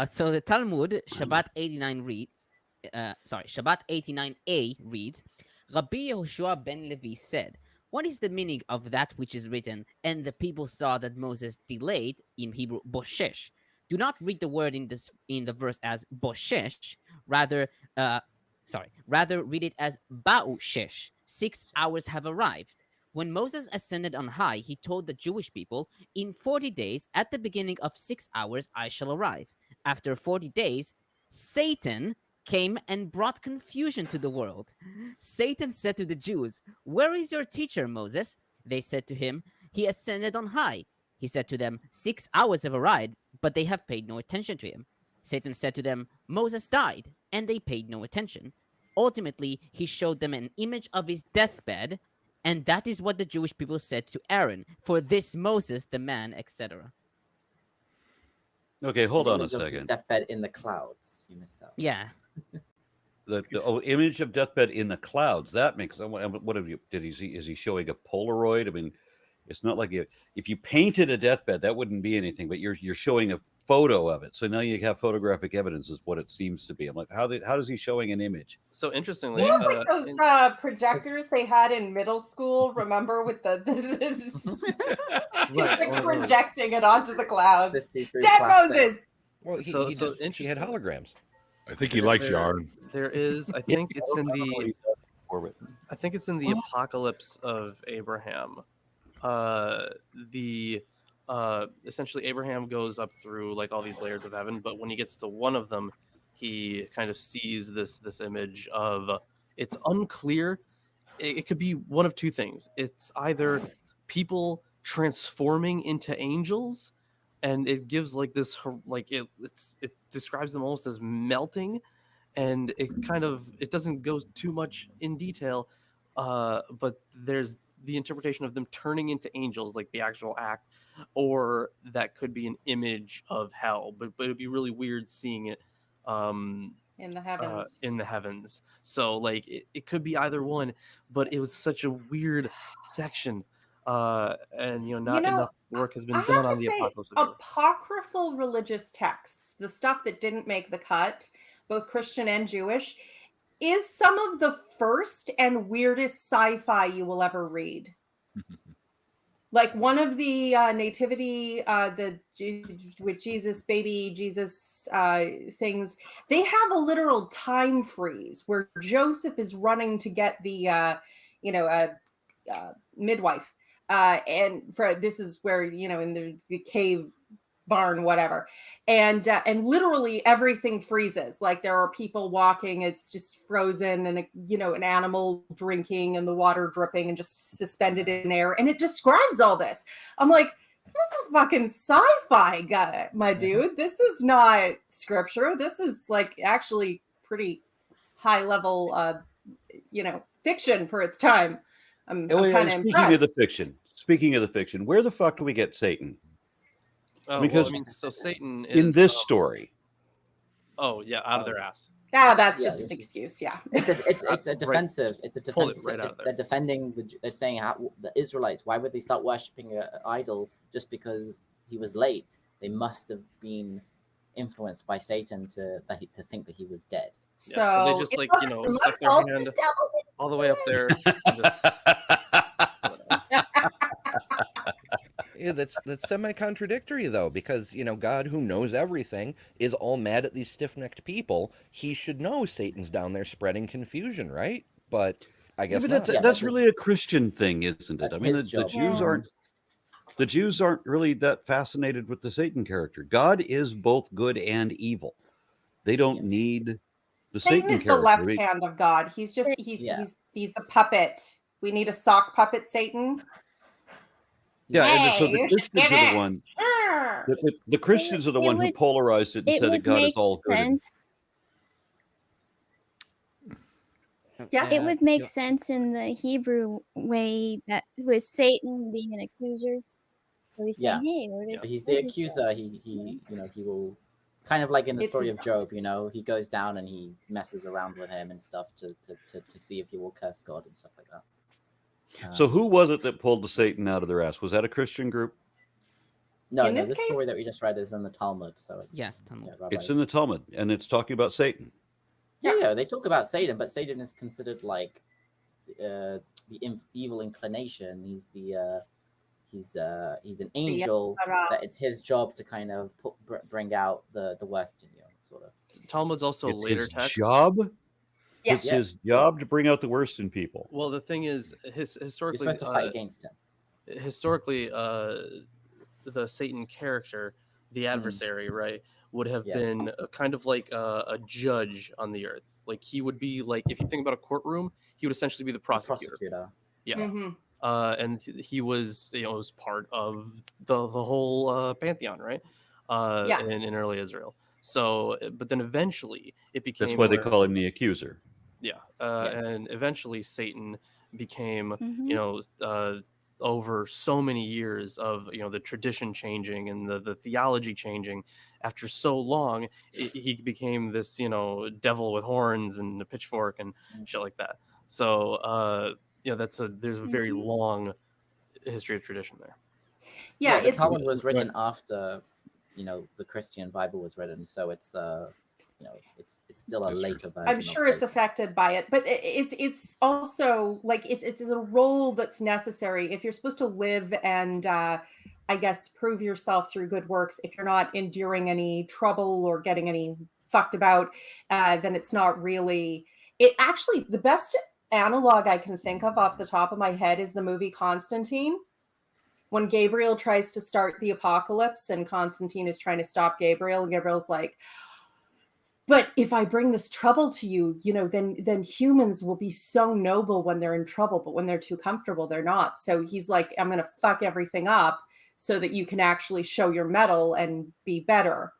So the Talmud, Shabbat 89 reads, Shabbat 89a reads, Rabbi Yehoshua ben Levi said, "What is the meaning of that which is written? And the people saw that Moses delayed, in Hebrew, boshesh." Do not read the word in the verse as boshesh, rather read it as ba'ushesh. 6 hours have arrived. When Moses ascended on high, he told the Jewish people, "In 40 days, at the beginning of 6 hours, I shall arrive." After 40 days, Satan came and brought confusion to the world. Satan said to the Jews, "Where is your teacher, Moses?" They said to him, "He ascended on high." He said to them, 6 hours have arrived, but they have paid no attention to him. Satan said to them, "Moses died," and they paid no attention. Ultimately, he showed them an image of his deathbed, and that is what the Jewish people said to Aaron, "For this Moses, the man," etc. Okay, hold on a image of his second. deathbed in the clouds. You missed out. Yeah. the image of deathbed in the clouds. That makes what have you? Is he showing a Polaroid? I mean, it's not like if you painted a deathbed, that wouldn't be anything. But you're showing a photo of it, so now you have photographic evidence, is what it seems to be. I'm like, how is he showing an image? So interestingly, You know, like those projectors they had in middle school. Remember, with the just like projecting it onto the clouds. Dead Moses. Well, he had holograms. I think he likes yarn. There is, I think it's in the Apocalypse of Abraham. Essentially Abraham goes up through like all these layers of heaven, but when he gets to one of them, he kind of sees this image of, it's unclear. It could be one of two things. It's either people transforming into angels, and it gives like this, like it describes them almost as melting, and it doesn't go too much in detail, but there's the interpretation of them turning into angels, like the actual act, or that could be an image of hell. But it'd be really weird seeing it in the heavens. So like it could be either one, but it was such a weird section. And not enough work has been done on the Apocalypse. Apocryphal religious texts, the stuff that didn't make the cut, both Christian and Jewish, is some of the first and weirdest sci-fi you will ever read. Like one of the nativity, with Jesus, baby Jesus things, they have a literal time freeze where Joseph is running to get the midwife. And this is where, in the cave barn, whatever. And literally everything freezes. Like there are people walking, it's just frozen, and an animal drinking and the water dripping and just suspended in air. And it describes all this. I'm like, this is fucking sci-fi, guy, my dude. This is not scripture. This is like actually pretty high level, fiction for its time. I'm kind of impressed. Speaking of the fiction, where the fuck do we get Satan? Because so Satan is, in this story. Oh yeah, out of their ass. Yeah, that's just an excuse. Yeah, it's a defensive. It's a defensive. Right out of they're defending. They're saying how the Israelites. Why would they start worshiping an idol just because he was late? They must have been influenced by Satan to think that he was dead. So they just stuck their hand all the way up there. And just, Yeah, that's semi-contradictory though, because God, who knows everything, is all mad at these stiff-necked people. He should know Satan's down there spreading confusion, right? But I guess not. That's really a Christian thing, isn't it? I mean, the Jews aren't really that fascinated with the Satan character. God is both good and evil. They don't need the Satan is character. The left hand of God. He's just he's the puppet. We need a sock puppet, Satan. Yeah, and so the Christians are the one. The Christians are the one who polarized it and said that God is all good. Yes, it would make sense in the Hebrew way, that with Satan being an accuser. So he's saying, hey, he's the accuser. He will, kind of like in the story of Job. He goes down and he messes around with him and stuff to see if he will curse God and stuff like that. So who was it that pulled the Satan out of their ass? Was that a Christian group? No, this story that we just read is in the Talmud. So it's Talmud. It's in the Talmud, and it's talking about Satan. Yeah, they talk about Satan, but Satan is considered like the evil inclination. He's an angel. That it's his job to kind of bring out the worst in you, sort of. Talmud's also later text. Job. Yes. It's his job to bring out the worst in people. Well, the thing is, historically, you're supposed to fight against him. Historically, the Satan character, the adversary, right, would have been kind of like a judge on the earth. Like he would be like, if you think about a courtroom, he would essentially be the prosecutor. Yeah. Mm-hmm. And he was, was part of the whole pantheon, right? In early Israel. So, but then eventually it became. That's why they call him the accuser. Yeah. And eventually Satan became, over so many years of the tradition changing and the theology changing, after so long, he became this devil with horns and a pitchfork and shit like that. So there's a very Mhm. long history of tradition there. Yeah, the it's Talmud was written after the Christian Bible was written, so it's it's still a That's true. later version I'm of sure it's Satan. affected by it, but it's also like it's a role that's necessary if you're supposed to live and I guess prove yourself through good works. If you're not enduring any trouble or getting any fucked about, then it's not really. It actually the best analog I can think of off the top of my head is the movie Constantine. When Gabriel tries to start the apocalypse and Constantine is trying to stop Gabriel, and Gabriel's like, but if I bring this trouble to you, then humans will be so noble when they're in trouble, but when they're too comfortable, they're not. So he's like, I'm going to fuck everything up so that you can actually show your mettle and be better,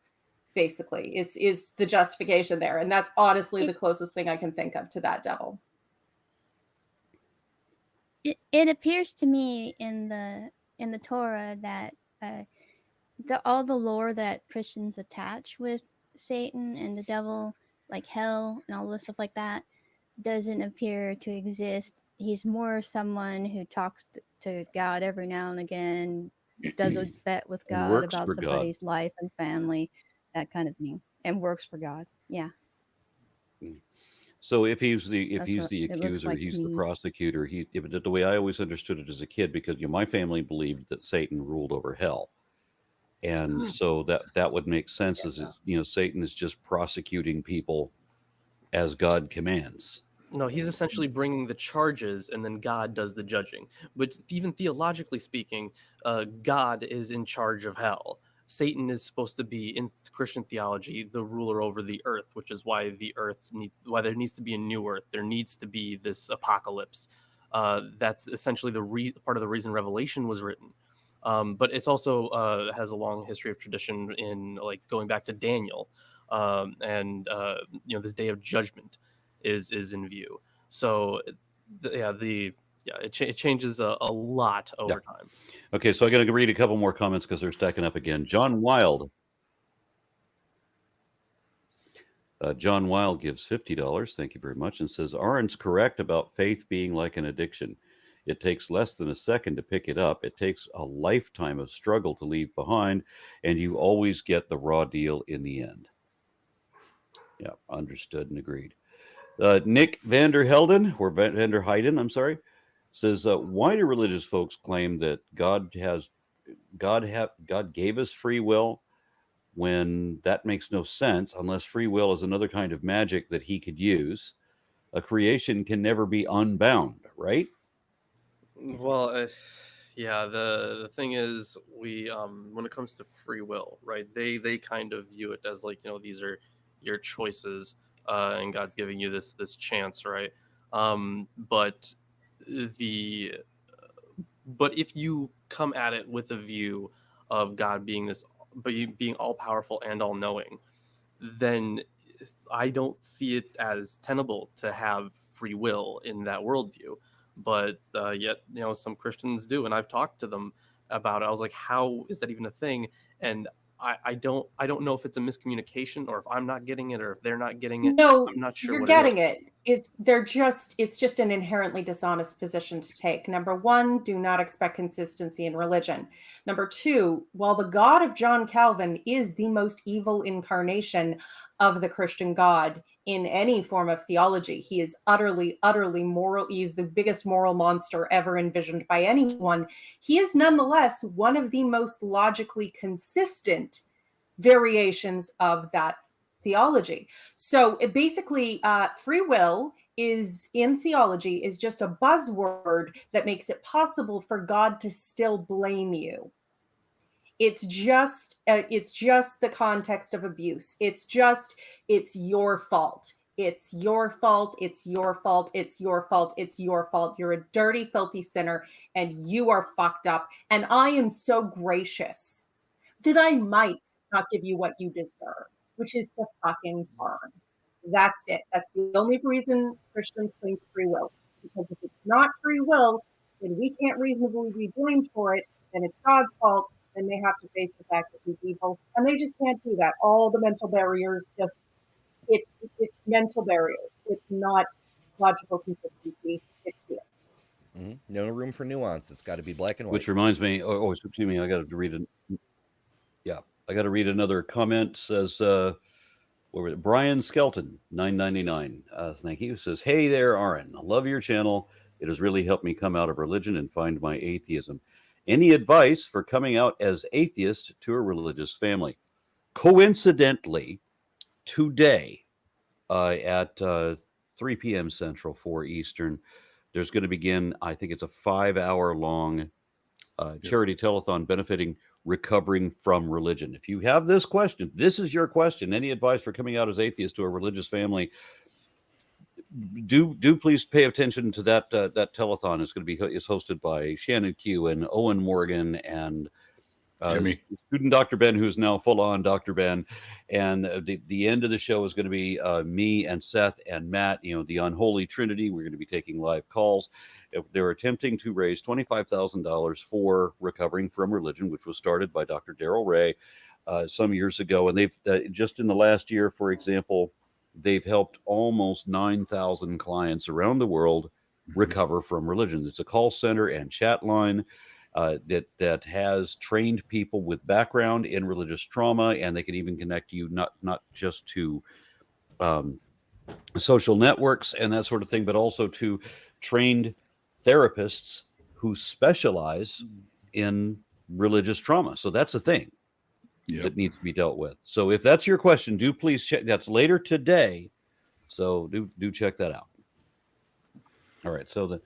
basically, is the justification there. And that's honestly the closest thing I can think of to that devil. It appears to me in the Torah that all the lore that Christians attach with Satan and the devil, like hell and all this stuff like that, doesn't appear to exist. He's more someone who talks to God every now and again, does a bet with And God works about for God. somebody's life and family, that kind of thing, and works for God. Yeah. So if he's the That's what it looks accuser, like to he's the me. prosecutor. The way I always understood it as a kid, because my family believed that Satan ruled over hell, and so that would make sense. As Satan is just prosecuting people as God commands. No, he's essentially bringing the charges, and then God does the judging. But even theologically speaking, God is in charge of hell. Satan is supposed to be, in Christian theology, the ruler over the earth, which is why why there needs to be a new earth. There needs to be this apocalypse. That's essentially part of the reason Revelation was written. But it's also has a long history of tradition in like going back to Daniel, and this day of judgment is in view. So it changes a lot over time. Okay, so I got to read a couple more comments because they're stacking up again. John Wild gives $50. Thank you very much, and says Aaron's correct about faith being like an addiction. It takes less than a second to pick it up. It takes a lifetime of struggle to leave behind, and you always get the raw deal in the end. Yeah, understood and agreed. Nick Vander Helden, or Vander Heiden, I'm sorry, says, why do religious folks claim that God gave us free will when that makes no sense unless free will is another kind of magic that he could use? A creation can never be unbound, right? Well, the thing is, we when it comes to free will, right? They kind of view it as like these are your choices, and God's giving you this chance, right? But if you come at it with a view of God being being all powerful and all knowing, then I don't see it as tenable to have free will in that worldview. But yet, some Christians do, and I've talked to them about it. I was like, "How is that even a thing?" And I don't know if it's a miscommunication or if I'm not getting it or if they're not getting it. No, I'm not sure you're what getting it is. it's just an inherently dishonest position to take. Number one, do not expect consistency in religion. Number two, while the God of John Calvin is the most evil incarnation of the Christian God in any form of theology, he is utterly, utterly moral. He's the biggest moral monster ever envisioned by anyone. He is nonetheless one of the most logically consistent variations of that theology. So it basically, free will is in theology is just a buzzword that makes it possible for God to still blame you. It's just the context of abuse. It's your fault. It's your fault. It's your fault. It's your fault. It's your fault. You're a dirty, filthy sinner, and you are fucked up. And I am so gracious that I might not give you what you deserve, which is to fucking burn. That's it. That's the only reason Christians claim free will. Because if it's not free will, and we can't reasonably be blamed for it, then it's God's fault, then they have to face the fact that he's evil. And they just can't do that. All the mental barriers just, it's mental barriers. It's not logical consistency. It's here. No room for nuance. It's got to be black and white. Which reminds me, excuse me, I got to read I got to read another comment. Says, Brian Skelton, $9.99. Thank you. Says, hey there, Aaron. I love your channel. It has really helped me come out of religion and find my atheism. Any advice for coming out as atheist to a religious family? Coincidentally, today at 3 p.m. Central, 4 Eastern, there's going to begin, I think it's a 5-hour-long charity telethon benefiting recovering from religion. If you have this question, this is your question. Any advice for coming out as atheist to a religious family? Do please pay attention to that telethon. It's going to be hosted by Shannon Q and Owen Morgan and student Dr. Ben, who's now full on Dr. Ben. And the end of the show is going to be me and Seth and Matt, the unholy trinity. We're going to be taking live calls. They're attempting to raise $25,000 for recovering from religion, which was started by Dr. Darrell Ray some years ago. And they've just in the last year, for example, they've helped almost 9,000 clients around the world recover from religion. It's a call center and chat line that has trained people with background in religious trauma, and they can even connect you not just to social networks and that sort of thing, but also to trained therapists who specialize in religious trauma. So that's a thing that needs to be dealt with. So if that's your question, do please check. That's later today, so do check that out. All right. So the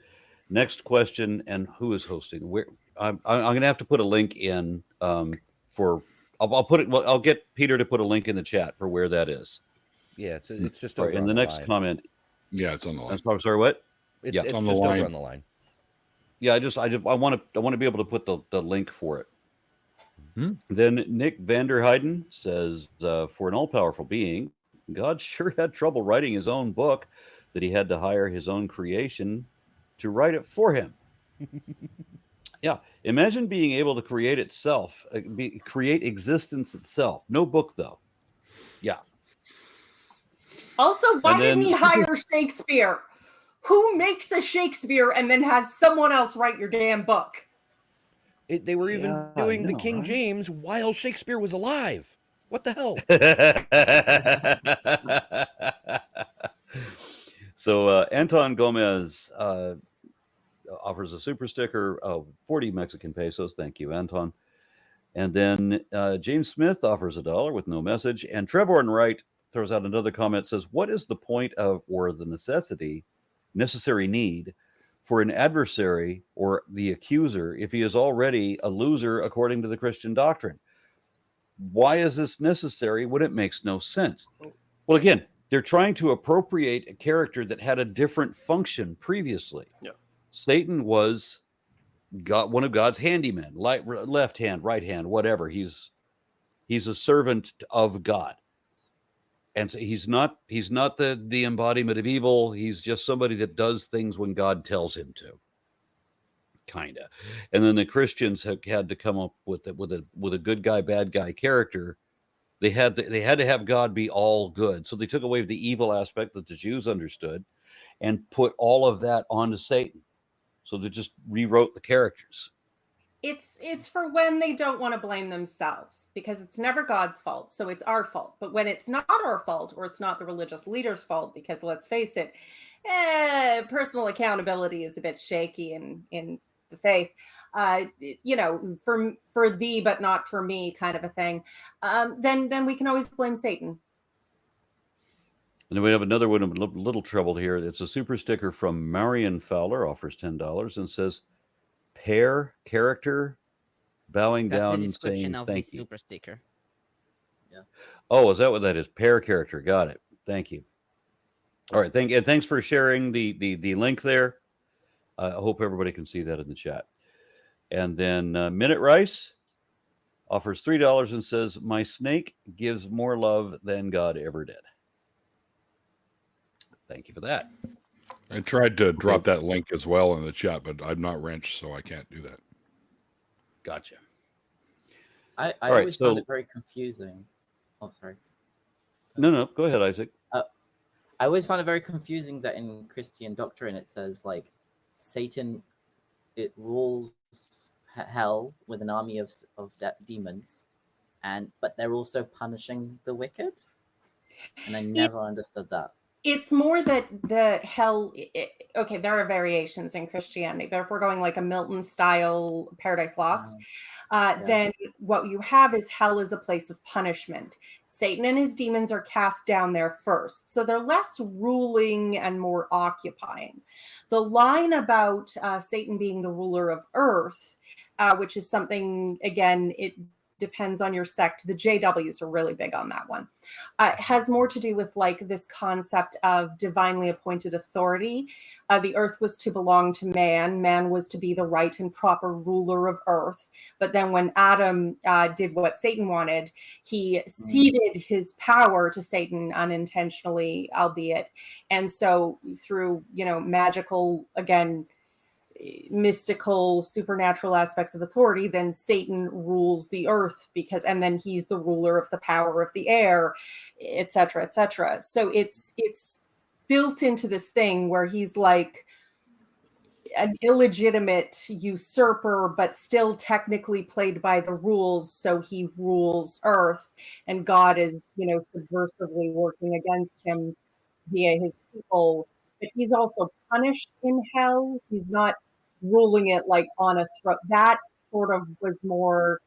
next question, and who is hosting? Where I'm going to have to put a link in for. I'll put it. Well, I'll get Peter to put a link in the chat for where that is. Yeah, it's just over in on the next line. comment. Yeah, it's on the line. I'm sorry, what? It's on just the line. over on the line. Yeah, I want to be able to put the link for it. Then Nick Vanderheiden says, for an all-powerful being, God sure had trouble writing his own book that he had to hire his own creation to write it for him. Yeah, imagine being able to create itself, create existence itself. No book, though. Yeah. Also, why didn't he hire Shakespeare? Who makes a Shakespeare and then has someone else write your damn book? They were even doing the King James while Shakespeare was alive. What the hell? So Anton Gomez offers a super sticker of 40 Mexican pesos. Thank you, Anton. And then James Smith offers $1 with no message. And Trevor Wright throws out another comment, says, what is the point of, or the necessary need for an adversary or the accuser if he is already a loser according to the Christian doctrine? Why is this necessary when it makes no sense? Well, again, they're trying to appropriate a character that had a different function previously. Yeah. Satan was one of God's handymen, left hand, right hand, whatever. He's a servant of God. And so he's not the embodiment of evil. He's just somebody that does things when God tells him to. Kinda. And then the Christians had to come up with a good guy, bad guy character. They had to have God be all good. So they took away the evil aspect that the Jews understood and put all of that onto Satan. So they just rewrote the characters. It's for when they don't want to blame themselves, because it's never God's fault, so it's our fault. But when it's not our fault, or it's not the religious leader's fault, because let's face it, personal accountability is a bit shaky in the faith. For thee but not for me kind of a thing. Then we can always blame Satan. And then we have another one, a little troubled here. It's a super sticker from Marion Fowler, offers $10 and says, pair character bowing down and saying thank you. Super sticker. Yeah. Oh, is that what that is? Pair character. Got it. Thank you. All right. Thanks for sharing the link there. I hope everybody can see that in the chat. And then Minute Rice offers $3 and says, my snake gives more love than God ever did. Thank you for that. I tried to drop that link as well in the chat, but I'm not wrenched, so I can't do that. Gotcha. I All right, always found so- it very confusing. Oh, sorry. No, go ahead, Isaac. I always found it very confusing that in Christian doctrine it says like Satan, it rules hell with an army of demons, but they're also punishing the wicked, and I never understood that. It's more that the hell. Okay, there are variations in Christianity, but if we're going like a Milton style Paradise Lost, then what you have is hell is a place of punishment. Satan and his demons are cast down there first, so they're less ruling and more occupying. The line about Satan being the ruler of earth, which is something, again, it depends on your sect. The JWs are really big on that one. Has more to do with like this concept of divinely appointed authority. The earth was to belong to man. Man was to be the right and proper ruler of earth. But then when Adam did what Satan wanted, he ceded his power to Satan unintentionally, albeit. And so through, magical, again, mystical, supernatural aspects of authority, then Satan rules the earth and then he's the ruler of the power of the air, etc., etc. So it's built into this thing where he's like an illegitimate usurper, but still technically played by the rules. So he rules earth, and God is, subversively working against him via his people. But he's also punished in hell. He's not ruling it like on a throat. That sort of was more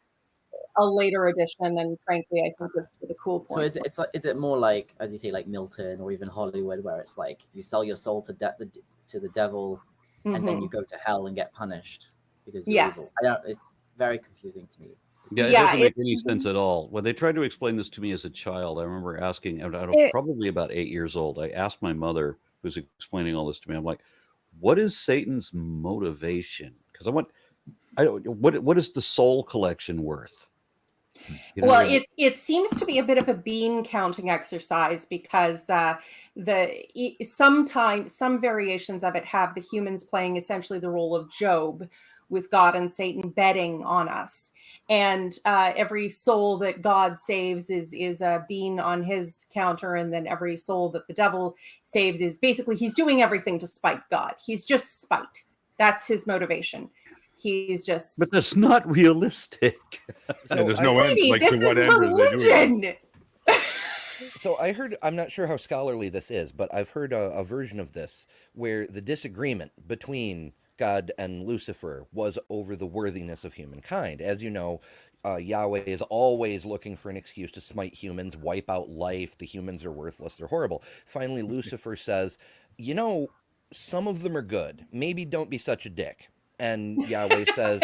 a later edition, and frankly, I think was the cool point. So is it more like, as you say, like Milton or even Hollywood, where it's like you sell your soul to the devil, and then you go to hell and get punished because you're evil? It's very confusing to me. Yeah, it doesn't make any sense at all. When they tried to explain this to me as a child, I remember asking, I was probably about 8 years old. I asked my mother, who's explaining all this to me, I'm like, what is Satan's motivation? Because what is the soul collection worth? Well, it seems to be a bit of a bean counting exercise, because sometimes some variations of it have the humans playing essentially the role of Job, with God and Satan betting on us. And every soul that God saves is a bean on his counter, and then every soul that the devil saves is basically he's doing everything to spite God. He's just spite. That's his motivation. He's just. But that's not realistic. So there's no end. Like, this to what is end are they doing religion. So I heard, I'm not sure how scholarly this is, but I've heard a version of this where the disagreement between God and Lucifer was over the worthiness of humankind. As you know, Yahweh is always looking for an excuse to smite humans, wipe out life. The humans are worthless. They're horrible. Finally, Lucifer says, some of them are good. Maybe don't be such a dick. And Yahweh says,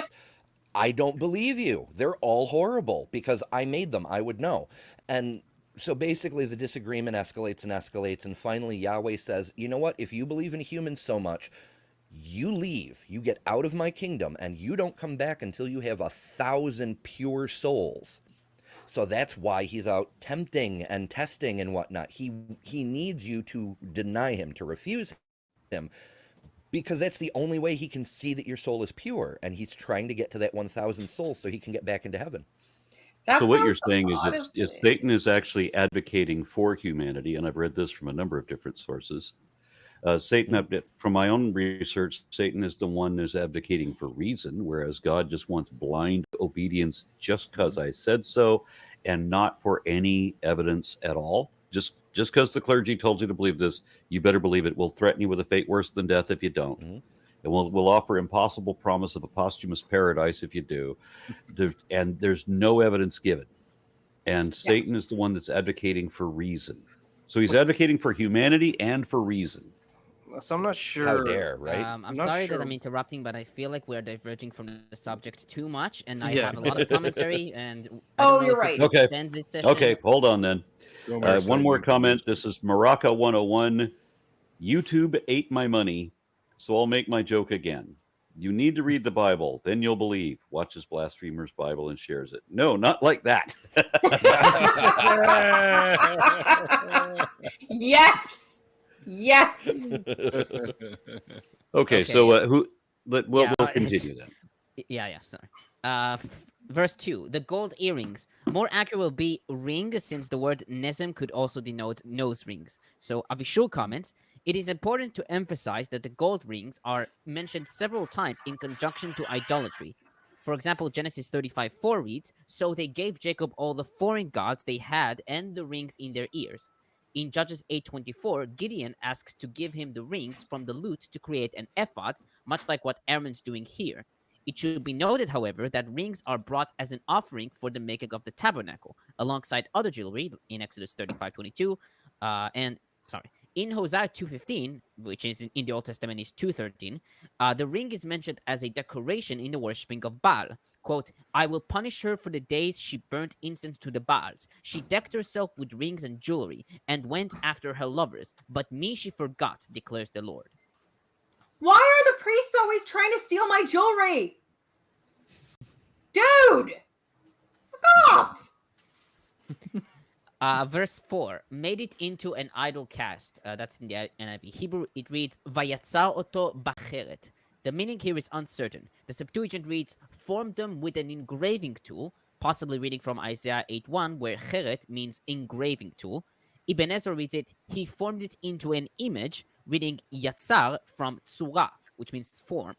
I don't believe you. They're all horrible because I made them. I would know. And so basically the disagreement escalates and escalates. And finally, Yahweh says, you know what? If you believe in humans so much, you leave, you get out of my kingdom, and you don't come back until you have 1,000 pure souls. So that's why he's out tempting and testing and whatnot. He needs you to deny him, to refuse him, because that's the only way he can see that your soul is pure, and he's trying to get to that 1,000 souls so he can get back into heaven. So what you're saying is Satan is actually advocating for humanity, and I've read this from a number of different sources. Satan, from my own research, Satan is the one who's advocating for reason, whereas God just wants blind obedience just because I said so, and not for any evidence at all. Just because the clergy told you to believe this, you better believe it. We'll threaten you with a fate worse than death if you don't. Mm-hmm. And we'll offer impossible promise of a posthumous paradise if you do. And there's no evidence given. And Satan is the one that's advocating for reason. So he's advocating for humanity and for reason. So I'm not sure. How dare, right? I'm sorry that I'm interrupting, but I feel like we're diverging from the subject too much, and I have a lot of commentary. And you're right. Okay. Okay, hold on then. One more comment. This is Maraca 101. YouTube ate my money, so I'll make my joke again. You need to read the Bible, then you'll believe. Watches Blasphemers Bible and shares it. No, not like that. Yes. Okay, Okay, so yeah. we'll Yeah, continue then. Yeah, sorry. Verse 2, the gold earrings. More accurate will be ring, since the word nezem could also denote nose rings. So Avishur comments, it is important to emphasize that the gold rings are mentioned several times in conjunction to idolatry. For example, Genesis 35:4 reads, so they gave Jacob all the foreign gods they had and the rings in their ears. In Judges 8:24, Gideon asks to give him the rings from the lute to create an ephod, much like what Aaron's doing here. It should be noted, however, that rings are brought as an offering for the making of the tabernacle, alongside other jewelry in Exodus 35:22, and sorry, in Hosea 2:15, which is in the Old Testament is 2:13, the ring is mentioned as a decoration in the worshipping of Baal. Quote, I will punish her for the days she burnt incense to the Baals. She decked herself with rings and jewelry and went after her lovers, but me she forgot, declares the Lord. Why are the priests always trying to steal my jewelry? Dude! Fuck off! Verse 4, made it into an idol cast. That's in the NIV. Hebrew, it reads, Vayatzar oto bacheret. The meaning here is uncertain. The Septuagint reads, formed them with an engraving tool, possibly reading from Isaiah 8:1, where cheret means engraving tool. Ibn Ezra reads it, he formed it into an image, reading yatzar from tsura, which means form,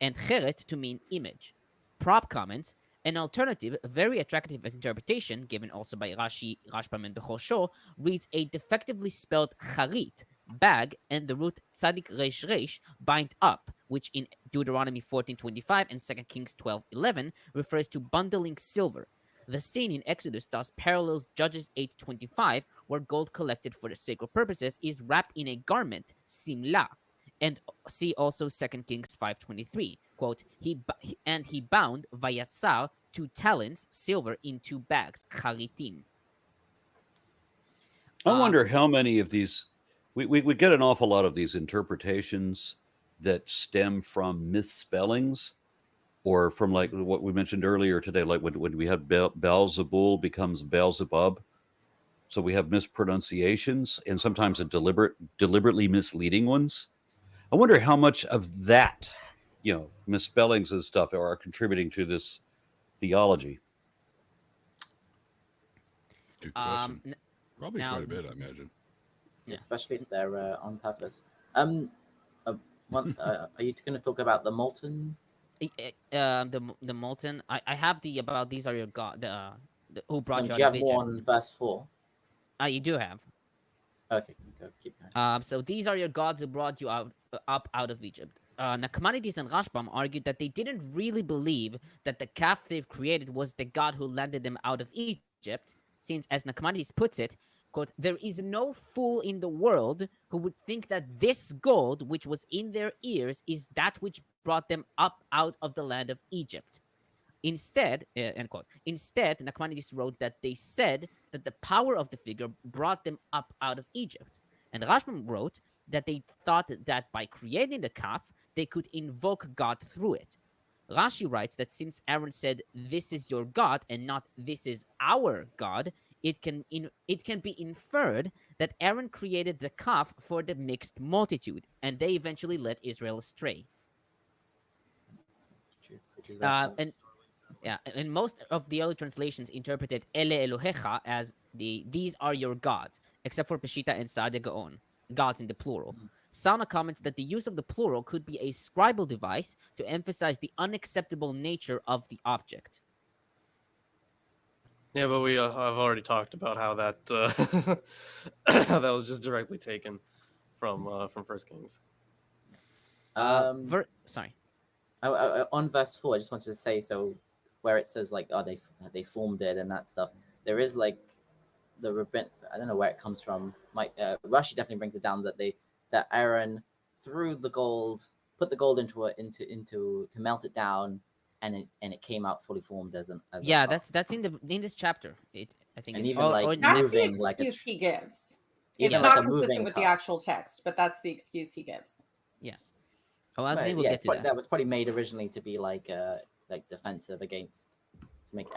and cheret to mean image. Prop comments, an alternative, very attractive interpretation, given also by Rashi, Rashbam, and Bechosho, reads a defectively spelled charit, bag, and the root tzadik resh resh, bind up, which in Deuteronomy 14:25 and 2 Kings 12:11 refers to bundling silver. The scene in Exodus thus parallels Judges 8:25, where gold collected for the sacred purposes is wrapped in a garment, simla. And see also 2 Kings 5:23. Quote, he bound Vayatzar 2 talents silver in 2 bags, charitim. I wonder how many of these we get an awful lot of these interpretations that stem from misspellings or from like what we mentioned earlier today, like when we had Beelzebul becomes Beelzebub. So we have mispronunciations and sometimes a deliberately misleading ones. I wonder how much of that, misspellings and stuff are contributing to this theology. Good question. Probably quite a bit, I imagine. Yeah. Especially if they're on purpose. Are you going to talk about the molten? The molten. I have the about these are your god. The who brought you out do you of have Egypt. more on verse 4? You do have. Okay, keep going. So these are your gods who brought you up out of Egypt. Nachmanides and Rashbam argued that they didn't really believe that the calf they've created was the god who landed them out of Egypt, since, as Nachmanides puts it, quote, there is no fool in the world who would think that this gold which was in their ears is that which brought them up out of the land of Egypt. Instead, end quote. Instead, Nachmanides wrote that they said that the power of the figure brought them up out of Egypt. And Rashbam wrote that they thought that by creating the calf, they could invoke God through it. Rashi writes that since Aaron said, this is your God, and not this is our God, it can be inferred that Aaron created the calf for the mixed multitude, and they eventually led Israel astray. And most of the other translations interpreted Ele Elohecha as these are your gods, except for Peshitta and Saadia Gaon, gods in the plural. Sana comments that the use of the plural could be a scribal device to emphasize the unacceptable nature of the object. Yeah, but we have already talked about how that how that was just directly taken from First Kings. Sorry. On verse 4, I just wanted to say, so where it says like, oh, they formed it and that stuff. There is like the rabbin. I don't know where it comes from. Rashi definitely brings it down that Aaron threw the gold, put the gold into to melt it down, and it came out fully formed as yeah, that's in this chapter. I think, and even like that's moving the excuse he gives. It's like not consistent with the actual text, but that's the excuse he gives. Yes. Oh, I think we'll get to that. That was probably made originally to be like defensive against, to make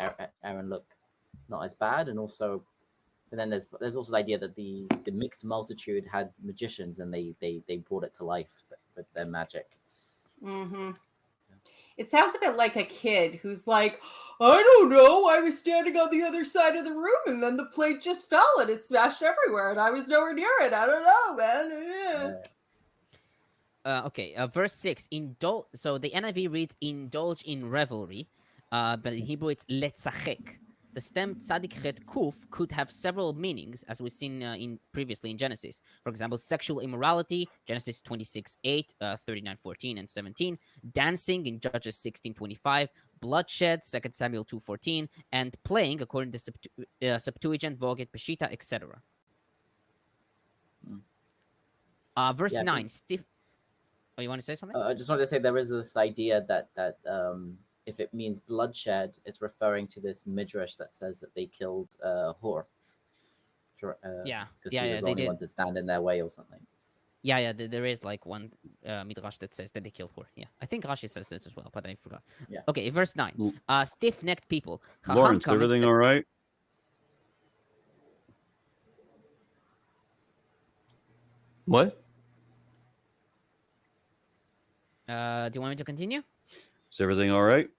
Aaron look not as bad, and also And then there's also the idea that the mixed multitude had magicians, and they brought it to life with their magic. Mm-hmm. It sounds a bit like a kid who's like, I don't know, I was standing on the other side of the room and then the plate just fell and it smashed everywhere and I was nowhere near it. I don't know, man. Verse 6. So the NIV reads, indulge in revelry, but in Hebrew it's letzachek. The stem tzadik chet kuf could have several meanings, as we've seen previously in Genesis. For example, sexual immorality, Genesis 26:8, 39:14 and 17. Dancing in Judges 16:25. Bloodshed, 2 Samuel 2:14, and playing, according to Septuagint, Vulgate, Peshitta, etc. Verse 9. Oh, you want to say something? I just wanted to say there is this idea that if it means bloodshed, it's referring to this midrash that says that they killed Hor. Because he was the only one to stand in their way or something. There is like one midrash that says that they killed Hor. Yeah, I think Rashi says this as well, but I forgot. Yeah. Okay, verse 9. Stiff-necked people. Lawrence, everything all right? What? Do you want me to continue? Is everything all right?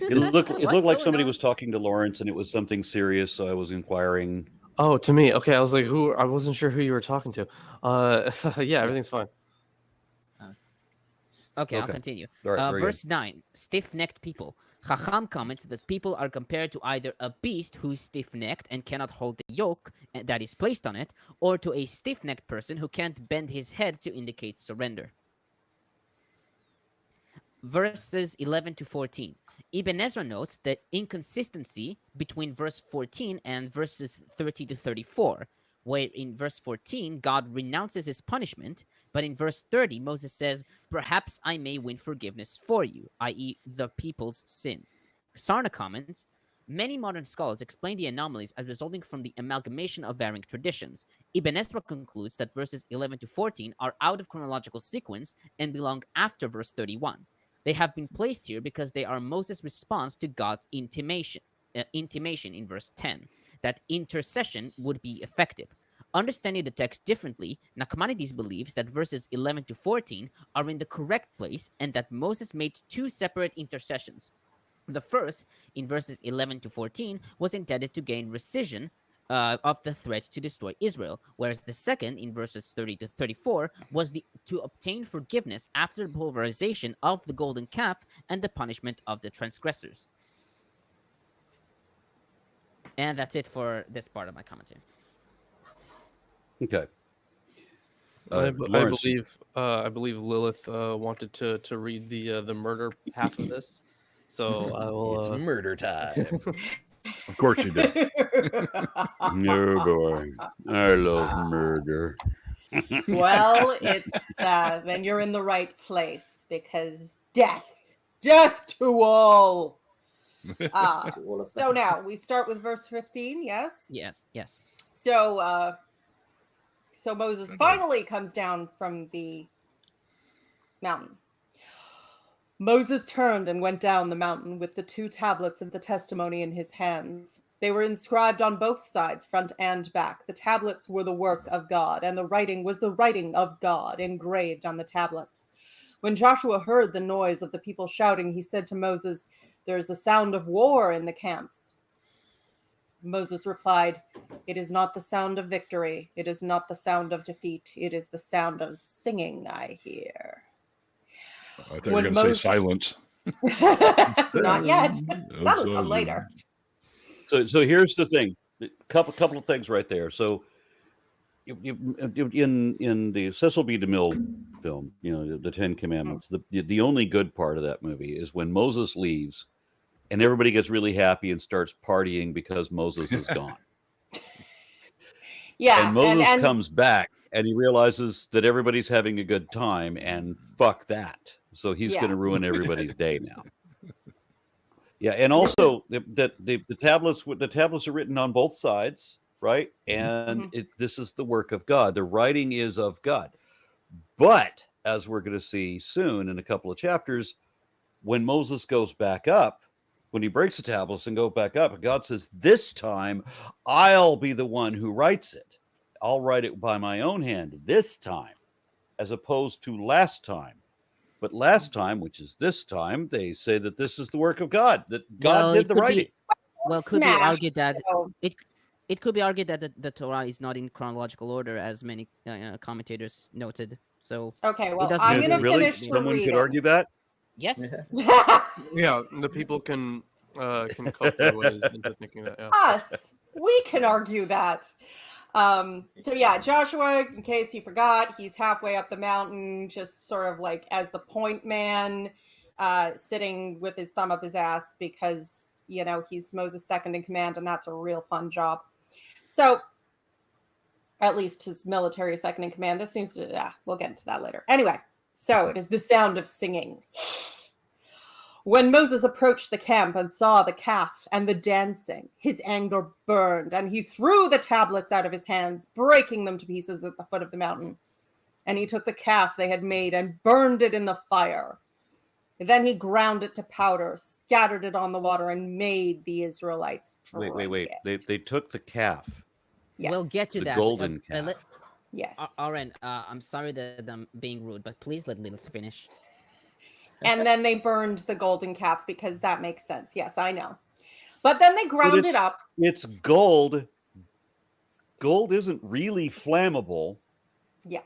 It looked like somebody was talking to Lawrence, and it was something serious. So I was inquiring. Oh, to me. Okay, I was like, who? I wasn't sure who you were talking to. Yeah, everything's fine. Okay, I'll continue. All right, verse 9. Stiff-necked people. Chacham comments that people are compared to either a beast who is stiff-necked and cannot hold the yoke that is placed on it, or to a stiff-necked person who can't bend his head to indicate surrender. Verses 11 to 14. Ibn Ezra notes the inconsistency between verse 14 and verses 30 to 34, where in verse 14, God renounces his punishment, but in verse 30, Moses says, perhaps I may win forgiveness for you, i.e. the people's sin. Sarna comments, many modern scholars explain the anomalies as resulting from the amalgamation of varying traditions. Ibn Ezra concludes that verses 11 to 14 are out of chronological sequence and belong after verse 31. They have been placed here because they are Moses' response to God's intimation in verse 10, that intercession would be effective. Understanding the text differently, Nachmanides believes that verses 11 to 14 are in the correct place and that Moses made two separate intercessions. The first, in verses 11 to 14, was intended to gain rescission of the threat to destroy Israel, whereas the second, in verses 30 to 34, was to obtain forgiveness after the pulverization of the golden calf and the punishment of the transgressors. And that's it for this part of my commentary. Okay. I Lawrence, believe Lilith wanted to read the murder half of this, so I will. It's murder time. Of course you did. No boy, I love murder. Well, it's then you're in the right place because death to all. To all of So them. now we start with verse 15. Yes. Yes. So Moses finally comes down from the mountain. Moses turned and went down the mountain with the 2 tablets of the testimony in his hands. They were inscribed on both sides, front and back. The tablets were the work of God, and the writing was the writing of God engraved on the tablets. When Joshua heard the noise of the people shouting, he said to Moses, "There is a sound of war in the camps." Moses replied, "It is not the sound of victory. It is not the sound of defeat. It is the sound of singing I hear." I thought you were going to say silence. Not yet. That'll come later. So here's the thing. Couple of things right there. So in the Cecil B. DeMille film, the 10 Commandments, the only good part of that movie is when Moses leaves and everybody gets really happy and starts partying because Moses is gone. Yeah. And Moses comes back and he realizes that everybody's having a good time and fuck that. So he's going to ruin everybody's day now. Yeah, and also the tablets are written on both sides, right? And this is the work of God. The writing is of God. But as we're going to see soon in a couple of chapters, when Moses goes back up, when he breaks the tablets and go back up, and God says, this time I'll be the one who writes it. I'll write it by my own hand this time, as opposed to last time. But last time, which is this time, they say that this is the work of God, that God did the writing. Could be argued that so- it could be argued that the Torah is not in chronological order, as many commentators noted. So Okay, well, doesn't I'm going to really? finish the Someone reading. could argue that? yes, Yeah, the people can cope their ways into thinking that. Yeah. Us, we can argue that. So yeah, Joshua, in case you forgot, he's halfway up the mountain, just sort of like as the point man, sitting with his thumb up his ass because, you know, he's Moses' second in command, and that's a real fun job. So at least his military second in command. This seems to, we'll get into that later. Anyway, so it is the sound of singing. When Moses approached the camp and saw the calf and the dancing, his anger burned, and he threw the tablets out of his hands, breaking them to pieces at the foot of the mountain. And he took the calf they had made and burned it in the fire. Then he ground it to powder, scattered it on the water, and made the Israelites drink Wait. it. They took the calf. Yes. we'll get to The that. golden calf. Yes. Aaron, I'm sorry that I'm being rude, but please let Lilith finish. And then they burned the golden calf because that makes sense. Yes, I know. But then they ground it up. It's gold. Gold isn't really flammable. Yeah.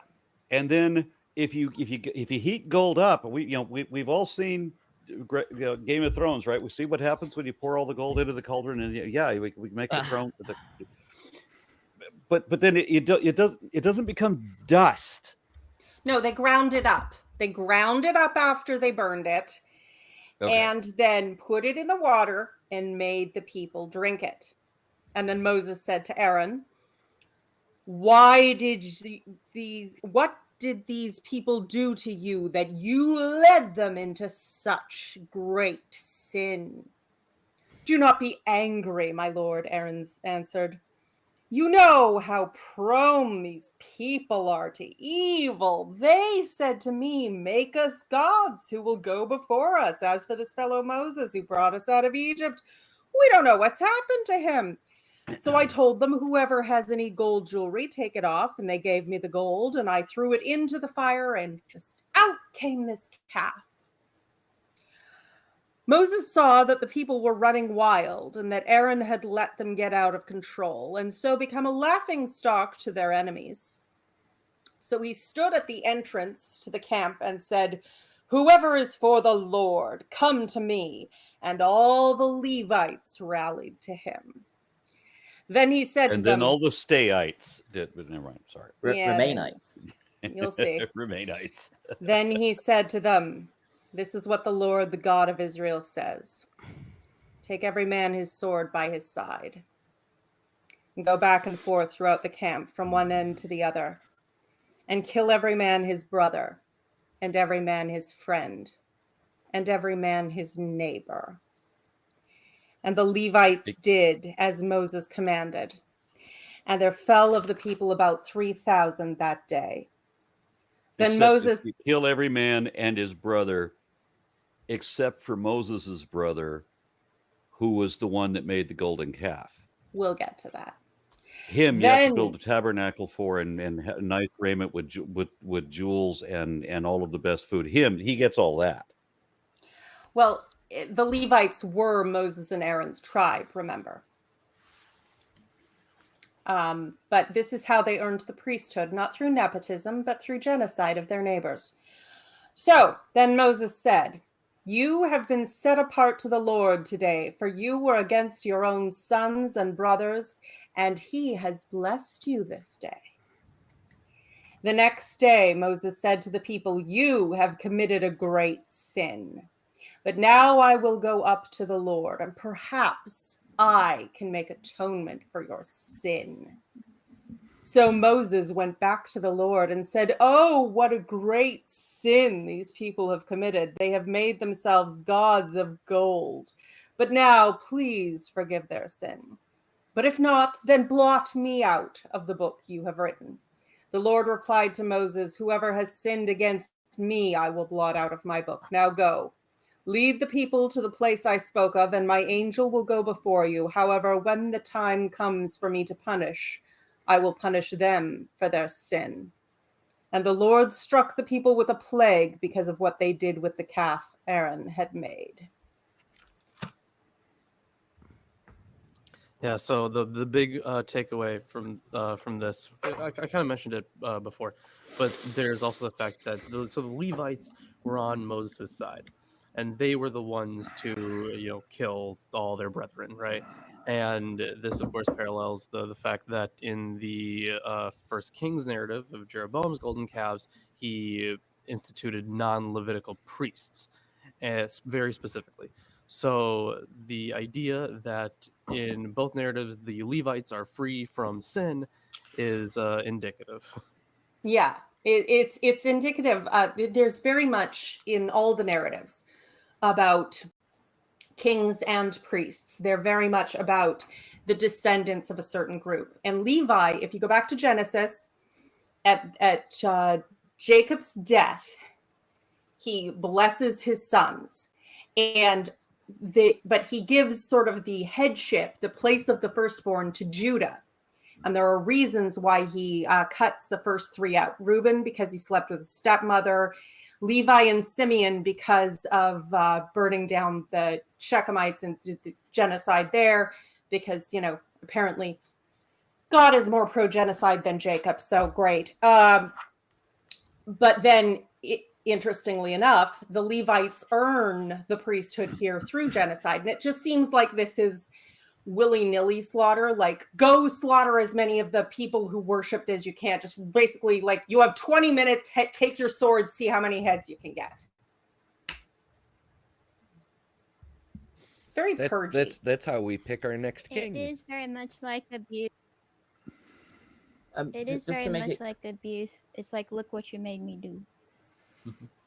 And then if you heat gold up, we've all seen Game of Thrones, right? We see what happens when you pour all the gold into the cauldron, and we make the throne. But then it doesn't become dust. No, they ground it up. They ground it up after they burned it, and then put it in the water and made the people drink it. And then Moses said to Aaron, what did these people do to you that you led them into such great sin? Do not be angry, my lord, Aaron answered. You know how prone these people are to evil. They said to me, make us gods who will go before us. As for this fellow Moses who brought us out of Egypt, we don't know what's happened to him. So I told them, whoever has any gold jewelry, take it off. And they gave me the gold, and I threw it into the fire, and just out came this calf. Moses saw that the people were running wild and that Aaron had let them get out of control and so become a laughingstock to their enemies. So he stood at the entrance to the camp and said, whoever is for the Lord, come to me. And all the Levites rallied to him. Then he said to them... And then all the Stayites did, but never mind, sorry. Remainites. You'll see. Remainites. Then he said to them, this is what the Lord, the God of Israel, says. Take every man his sword by his side and go back and forth throughout the camp from one end to the other and kill every man his brother and every man his friend and every man his neighbor. And the Levites did as Moses commanded. And there fell of the people about 3,000 that day. Then Moses... You kill every man and his brother, except for Moses's brother, who was the one that made the golden calf. We'll get to that. Him, you have to build a tabernacle for, and nice raiment with jewels and all of the best food. He gets all that. Well, the Levites were Moses and Aaron's tribe, remember. But this is how they earned the priesthood, not through nepotism, but through genocide of their neighbors. So then Moses said, you have been set apart to the Lord today, for you were against your own sons and brothers, and he has blessed you this day. The next day, Moses said to the people, you have committed a great sin. But now I will go up to the Lord, and perhaps I can make atonement for your sin. So Moses went back to the Lord and said, oh, what a great sin these people have committed. They have made themselves gods of gold. But now, please forgive their sin. But if not, then blot me out of the book you have written. The Lord replied to Moses, whoever has sinned against me, I will blot out of my book. Now go. Lead the people to the place I spoke of, and my angel will go before you. However, when the time comes for me to punish, I will punish them for their sin. And the Lord struck the people with a plague because of what they did with the calf Aaron had made. Yeah, so the big takeaway from this, I kind of mentioned it before, but there's also the fact that the Levites were on Moses' side, and they were the ones to kill all their brethren, right? And this, of course, parallels the fact that in the First Kings narrative of Jeroboam's golden calves, he instituted non-Levitical priests, very specifically. So the idea that in both narratives the Levites are free from sin is indicative. Yeah, it's indicative. There's very much in all the narratives about kings and priests. They're very much about the descendants of a certain group. And Levi, if you go back to Genesis, at Jacob's death, he blesses his sons, but he gives sort of the headship, the place of the firstborn, to Judah. And there are reasons why he cuts the first three out. Reuben, because he slept with his stepmother. Levi and Simeon, because of burning down the Shechemites and the genocide there, because, apparently God is more pro-genocide than Jacob, so great. But then, interestingly enough, the Levites earn the priesthood here through genocide. And it just seems like this is willy-nilly slaughter, like go slaughter as many of the people who worshipped as you can. Just basically like you have 20 minutes, take your sword, see how many heads you can get. Very purgy. That's how we pick our next king. It is very much like abuse. It is just to very make much it like abuse. It's like, look what you made me do.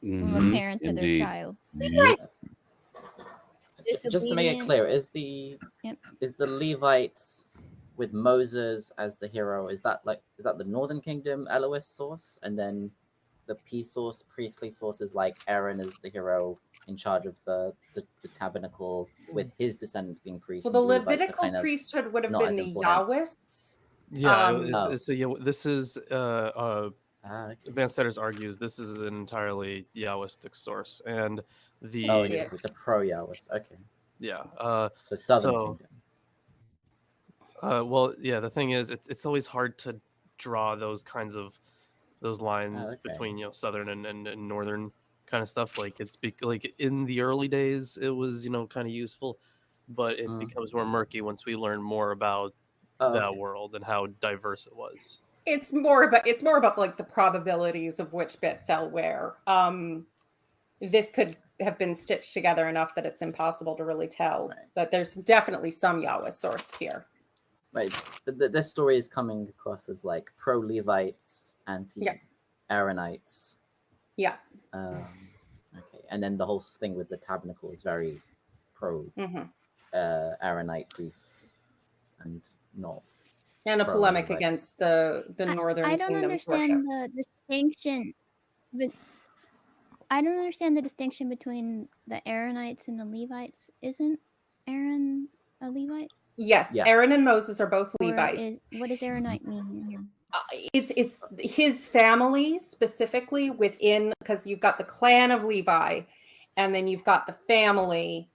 Mhm. From a parent to their Indeed. child. Yep. just to make it Disobedient. clear, Yep. is the Levites with Moses as the hero, is that the Northern Kingdom Elohist source, and then the priestly source is like Aaron is the hero in charge of the tabernacle with his descendants being priests. Well, the and Levites are Levitical kind of priesthood would have not been as the important. Yahwists. Yeah, this is Okay. Advanced Setters argues this is an entirely Yahwistic source, and the Oh, it is. It's a pro-Yahwist. Okay. yeah. So Southern So- Kingdom. Well, yeah. The thing is, it's always hard to draw those kinds of lines okay. between southern and northern kind of stuff. Like like in the early days, it was kind of useful, but it becomes more murky once we learn more about that okay. world and how diverse it was. It's more about like the probabilities of which bit fell where. This could have been stitched together enough that it's impossible to really tell. Right. But there's definitely some Yahweh source here. Right. This story is coming across as like pro-Levites, anti-Aaronites. Yeah. Okay. And then the whole thing with the tabernacle is very pro-Aaronite priests and not. And a polemic Levites. against the northern I don't kingdom's understand worship. the distinction. But I don't understand the distinction between the Aaronites and the Levites. Isn't Aaron a Levite? Yes, Yeah. Aaron and Moses are both Or Levites. what does Aaronite mean here? It's his family specifically within, because you've got the clan of Levi, and then you've got the family,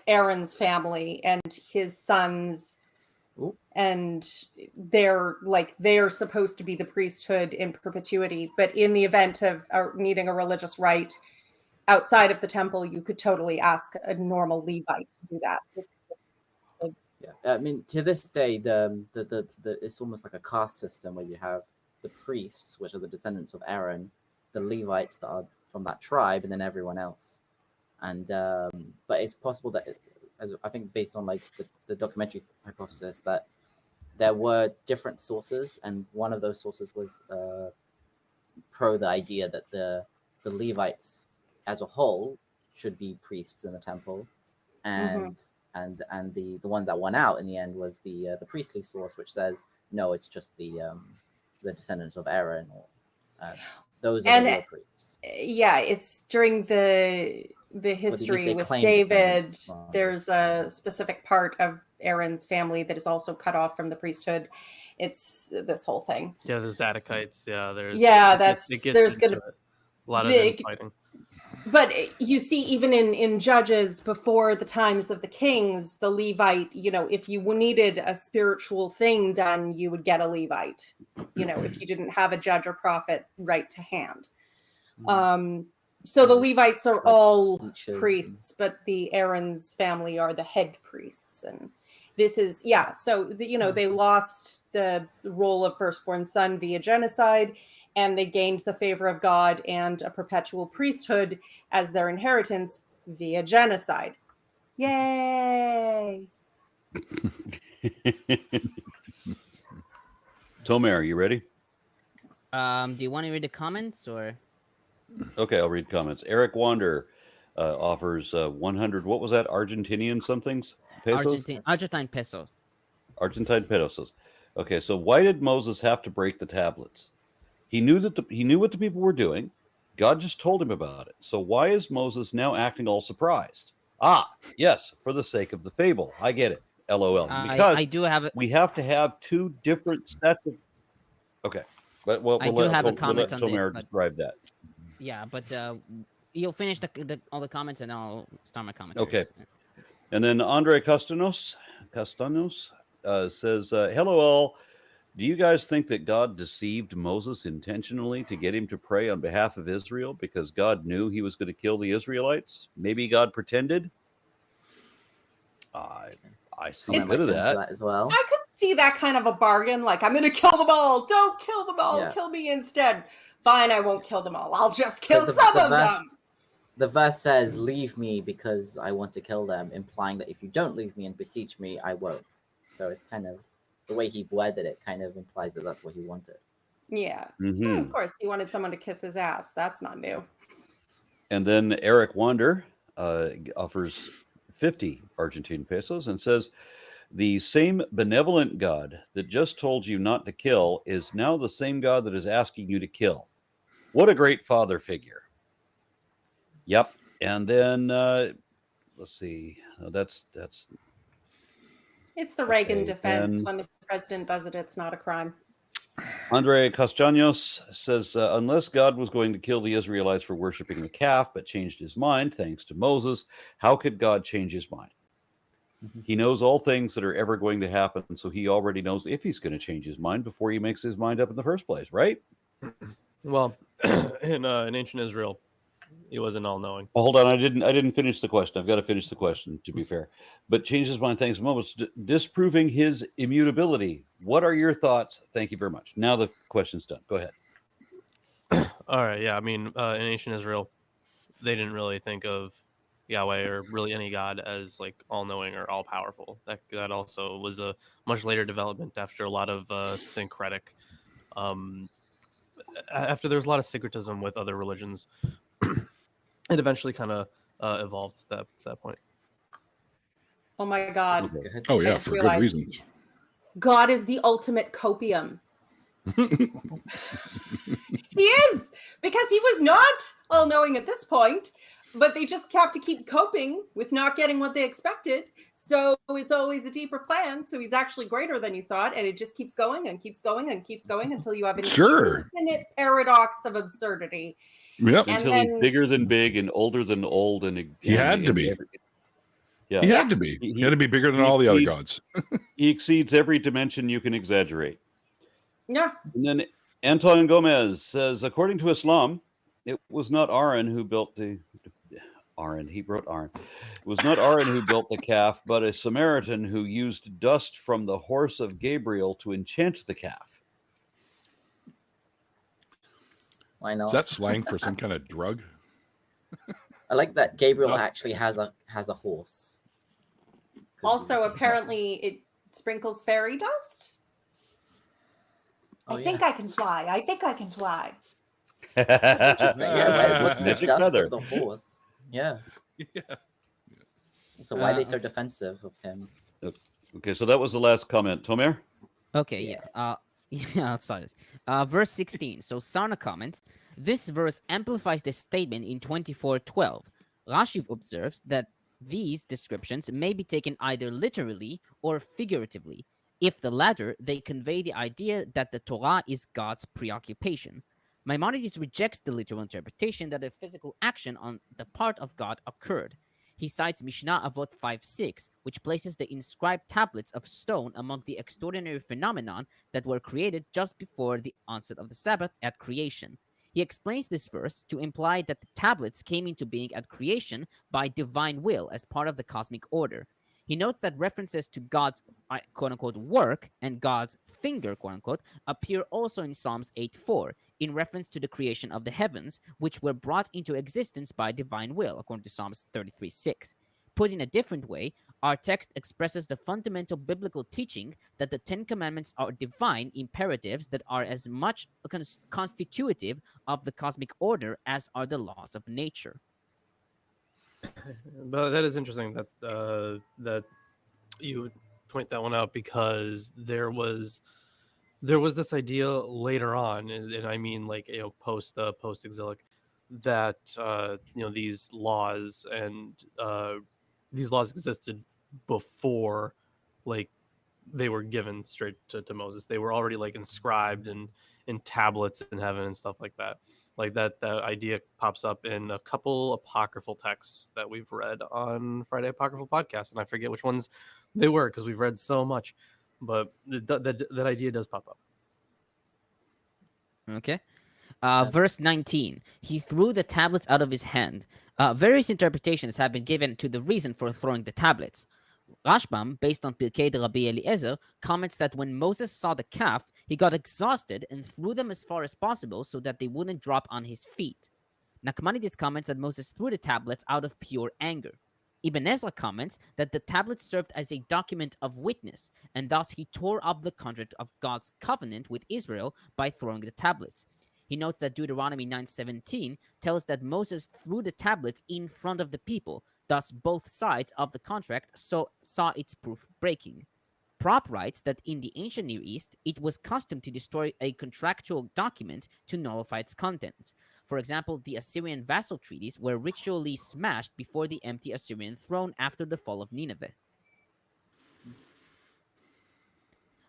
Aaron's family and his sons. Ooh. And they're supposed to be the priesthood in perpetuity, but in the event of needing a religious rite outside of the temple, you could totally ask a normal Levite to do that. Yeah, I mean, to this day, the it's almost like a caste system where you have the priests, which are the descendants of Aaron, the Levites that are from that tribe, and then everyone else. And but it's possible that, as I think, based on like the documentary hypothesis, that there were different sources, and one of those sources was pro the idea that the Levites as a whole should be priests in the temple, and the one that won out in the end was the priestly source, which says no, it's just the descendants of Aaron, or those are the real priests. Yeah, it's during the history they with claim David. descendants from- There's a specific part of Aaron's family that is also cut off from the priesthood. It's this whole thing. Yeah, the Zadokites. Yeah, there's. Yeah, it gets there's into gonna it. A lot of big- infighting. But you see, even in Judges, before the times of the kings, the Levite, if you needed a spiritual thing done, you would get a Levite, if you didn't have a judge or prophet right to hand. So the Levites are all teachers priests, but the Aaron's family are the head priests. And this is, so, they lost the role of firstborn son via genocide, and they gained the favor of God and a perpetual priesthood as their inheritance via genocide. Yay! Tomer, you ready? Do you want to read the comments or? Okay, I'll read comments. Eric Wander offers 100. What was that? Argentinian somethings? Pesos? Argentine peso. Argentine pesos. Okay, so why did Moses have to break the tablets? He knew what the people were doing. God just told him about it. So why is Moses now acting all surprised? Ah, yes, for the sake of the fable. I get it. LOL. Because I do have it. we have to have two different sets of. Okay, but I do have a comment on this, Tomer but- describe that. Yeah, but you'll finish all the comments and I'll start my comment. Okay. And then Andre Castanos says, hello all. Do you guys think that God deceived Moses intentionally to get him to pray on behalf of Israel because God knew he was going to kill the Israelites? Maybe God pretended? I see a bit of that. as well. I could see that kind of a bargain. Like, I'm going to kill them all. Don't kill them all. Yeah. Kill me instead. Fine, I won't kill them all. I'll just kill But some of them. The verse says, leave me because I want to kill them, implying that if you don't leave me and beseech me, I won't. So it's kind of, the way he worded it kind of implies that that's what he wanted. Yeah. Mm-hmm. Yeah, of course, he wanted someone to kiss his ass. That's not new. And then Eric Wander offers 50 Argentine pesos and says, the same benevolent God that just told you not to kill is now the same God that is asking you to kill. What a great father figure. Yep. And then let's see. That's It's the Reagan Okay, defense. then- When the president does it, it's not a crime. Andre Castaños says, unless God was going to kill the Israelites for worshiping the calf, but changed his mind thanks to Moses, how could God change his mind? He knows all things that are ever going to happen, so he already knows if he's going to change his mind before he makes his mind up in the first place, right? Well, in ancient Israel, he wasn't all-knowing. Well, hold on, I didn't finish the question. I've got to finish the question, to be fair. But changed his mind thanks to Moses, disproving his immutability. What are your thoughts? Thank you very much. Now the question's done. Go ahead. All right, yeah. I mean, in ancient Israel, they didn't really think of Yahweh or really any god as like all-knowing or all-powerful. That also was a much later development after a lot of syncretic. After there was a lot of syncretism with other religions, it eventually kind of evolved to that point. Oh my God. Okay. Oh I yeah, just for good realized- reason. God is the ultimate copium. He is, because he was not all-knowing at this point, but they just have to keep coping with not getting what they expected. So it's always a deeper plan. So he's actually greater than you thought, and it just keeps going and keeps going and keeps going until you have an Sure. infinite paradox of absurdity. Yep. And Until he's then- bigger than big and older than old. And He had to be. Yeah. He had to be. He had to be bigger than all the other gods. He exceeds every dimension you can exaggerate. Yeah. And then Anton Gomez says, according to Islam, it was not Aaron who built the Aaron. He wrote Aaron. It was not Aaron who built the calf, but a Samaritan who used dust from the horse of Gabriel to enchant the calf. Why not? Is that slang for some kind of drug? I like that Gabriel Dust. actually has a horse. Also, apparently, it sprinkles fairy dust. Oh, I think I can fly. I think I can fly. Interesting. Yeah, what's the Magic dust feather. of the horse? Yeah. Yeah. So why are they so defensive of him? Okay, so that was the last comment. Tomer? Okay, yeah. Yeah, I'll start it. Verse 16. So Sarna comment. This verse amplifies this statement in 24:12. Rashi observes that these descriptions may be taken either literally or figuratively. If the latter, they convey the idea that the Torah is God's preoccupation. Maimonides rejects the literal interpretation that a physical action on the part of God occurred. He cites Mishnah Avot 5:6, which places the inscribed tablets of stone among the extraordinary phenomenon that were created just before the onset of the Sabbath at creation. He explains this verse to imply that the tablets came into being at creation by divine will as part of the cosmic order. He notes that references to God's quote unquote work and God's finger quote unquote appear also in Psalms 8:4 in reference to the creation of the heavens, which were brought into existence by divine will, according to Psalms 33:6. Put in a different way, our text expresses the fundamental biblical teaching that the Ten Commandments are divine imperatives that are as much constitutive of the cosmic order as are the laws of nature. But that is interesting that that you would point that one out, because there was this idea later on, and I mean, like, post exilic, that these laws existed before, like, they were given straight to Moses. They were already, like, inscribed in tablets in heaven and stuff like that. Like that idea pops up in a couple apocryphal texts that we've read on Friday Apocryphal Podcast, and I forget which ones they were because we've read so much, but that idea does pop up. Okay. Verse 19, he threw the tablets out of his hand. Various interpretations have been given to the reason for throwing the tablets. Rashbam, based on Pirkei de Rabbi Eliezer, comments that when Moses saw the calf, he got exhausted and threw them as far as possible so that they wouldn't drop on his feet. Nachmanides comments that Moses threw the tablets out of pure anger. Ibn Ezra comments that the tablets served as a document of witness, and thus he tore up the contract of God's covenant with Israel by throwing the tablets. He notes that Deuteronomy 9:17 tells that Moses threw the tablets in front of the people, thus both sides of the contract saw its proof breaking. Prop writes that in the ancient Near East, it was custom to destroy a contractual document to nullify its contents. For example, the Assyrian vassal treaties were ritually smashed before the empty Assyrian throne after the fall of Nineveh.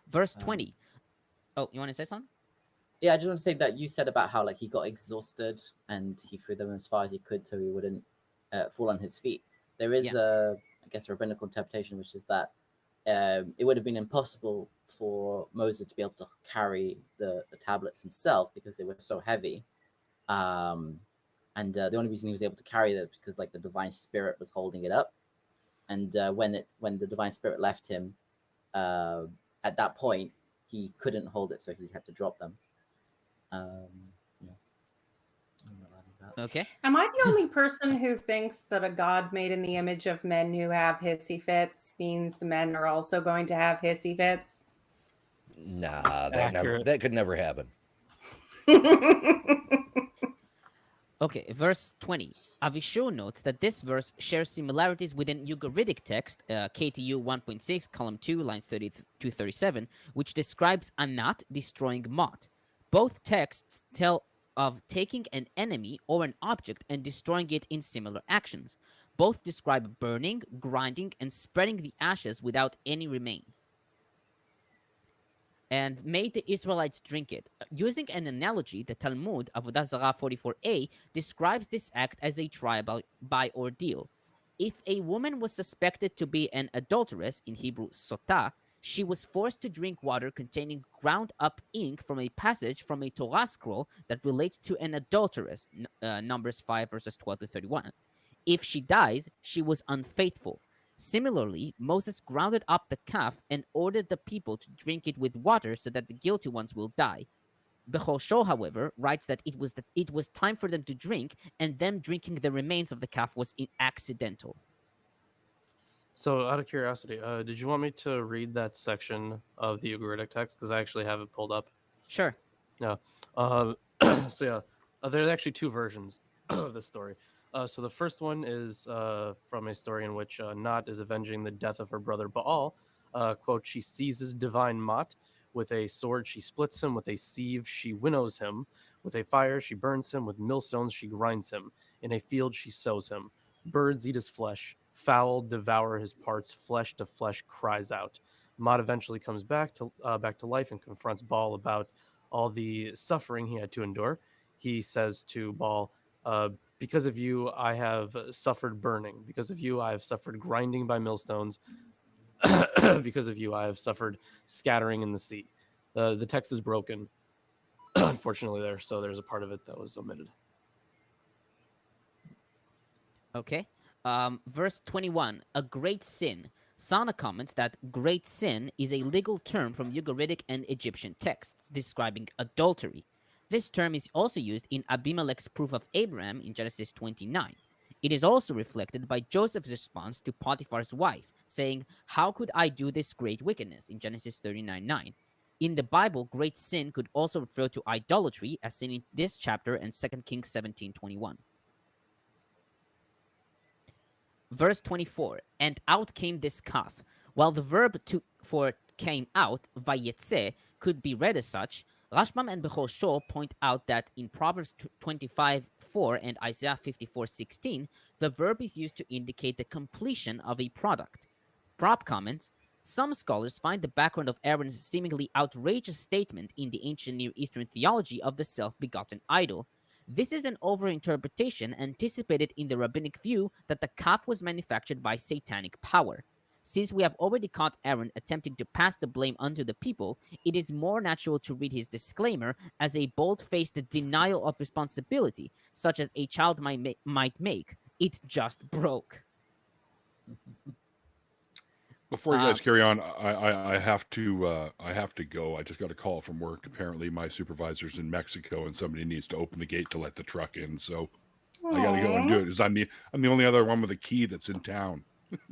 Verse 20. Oh, you want to say something? Yeah, I just want to say that you said about how, like, he got exhausted and he threw them as far as he could so he wouldn't fall on his feet. There is a rabbinical interpretation, which is that it would have been impossible for Moses to be able to carry the tablets himself because they were so heavy. And the only reason he was able to carry them because, like, the divine spirit was holding it up. And when the divine spirit left him, at that point, he couldn't hold it, so he had to drop them. Okay. Am I the only person who thinks that a god made in the image of men who have hissy fits means the men are also going to have hissy fits? Nah, that could never happen. Okay, verse 20. Avishur notes that this verse shares similarities with an Ugaritic text, KTU 1.6, column 2, lines 30 to 37, which describes Anat destroying Mot. Both texts tell of taking an enemy or an object and destroying it in similar actions. Both describe burning, grinding, and spreading the ashes without any remains, and made the Israelites drink it. Using an analogy, the Talmud, Avodah Zarah 44a, describes this act as a trial by ordeal. If a woman was suspected to be an adulteress, in Hebrew sotah, she was forced to drink water containing ground up ink from a passage from a Torah scroll that relates to an adulteress, Numbers 5 verses 12 to 31. If she dies, she was unfaithful. Similarly, Moses grounded up the calf and ordered the people to drink it with water so that the guilty ones will die. Bechor Shor, however, writes that it was time for them to drink, and them drinking the remains of the calf was accidental. So, out of curiosity, did you want me to read that section of the Ugaritic text? Because I actually have it pulled up. Sure. Yeah. There's actually two versions of this story. So the first one is from a story in which Nat is avenging the death of her brother Baal. Quote, she seizes divine Mot. With a sword, she splits him. With a sieve, she winnows him. With a fire she burns him, with millstones she grinds him. In a field she sows him. Birds eat his flesh. Fowl devour his parts. Flesh to flesh cries out. Maud eventually comes back to life and confronts Baal about all the suffering he had to endure. He says to Baal, because of you, I have suffered burning. Because of you, I have suffered grinding by millstones. Because of you, I have suffered scattering in the sea. The text is broken, unfortunately, there. So there's a part of it that was omitted. Okay. Verse 21, a great sin. Sana comments that great sin is a legal term from Ugaritic and Egyptian texts describing adultery. This term is also used in Abimelech's proof of Abraham in Genesis 29. It is also reflected by Joseph's response to Potiphar's wife, saying, "How could I do this great wickedness?" in Genesis 39:9. In the Bible, great sin could also refer to idolatry, as seen in this chapter and 2 Kings 17:21. Verse 24, and out came this calf. While the verb for came out, vayetze, could be read as such, Rashbam and Bechor Shor point out that in Proverbs 25:4 and Isaiah 54:16, the verb is used to indicate the completion of a product. Prop comments, some scholars find the background of Aaron's seemingly outrageous statement in the ancient Near Eastern theology of the self-begotten idol. This is an overinterpretation anticipated in the rabbinic view that the calf was manufactured by satanic power. Since we have already caught Aaron attempting to pass the blame onto the people, it is more natural to read his disclaimer as a bold-faced denial of responsibility, such as a child might make. It just broke. Before you guys carry on, I have to go. I just got a call from work. Apparently, my supervisor's in Mexico, and somebody needs to open the gate to let the truck in. So I got to go and do it. Because I'm the only other one with a key that's in town.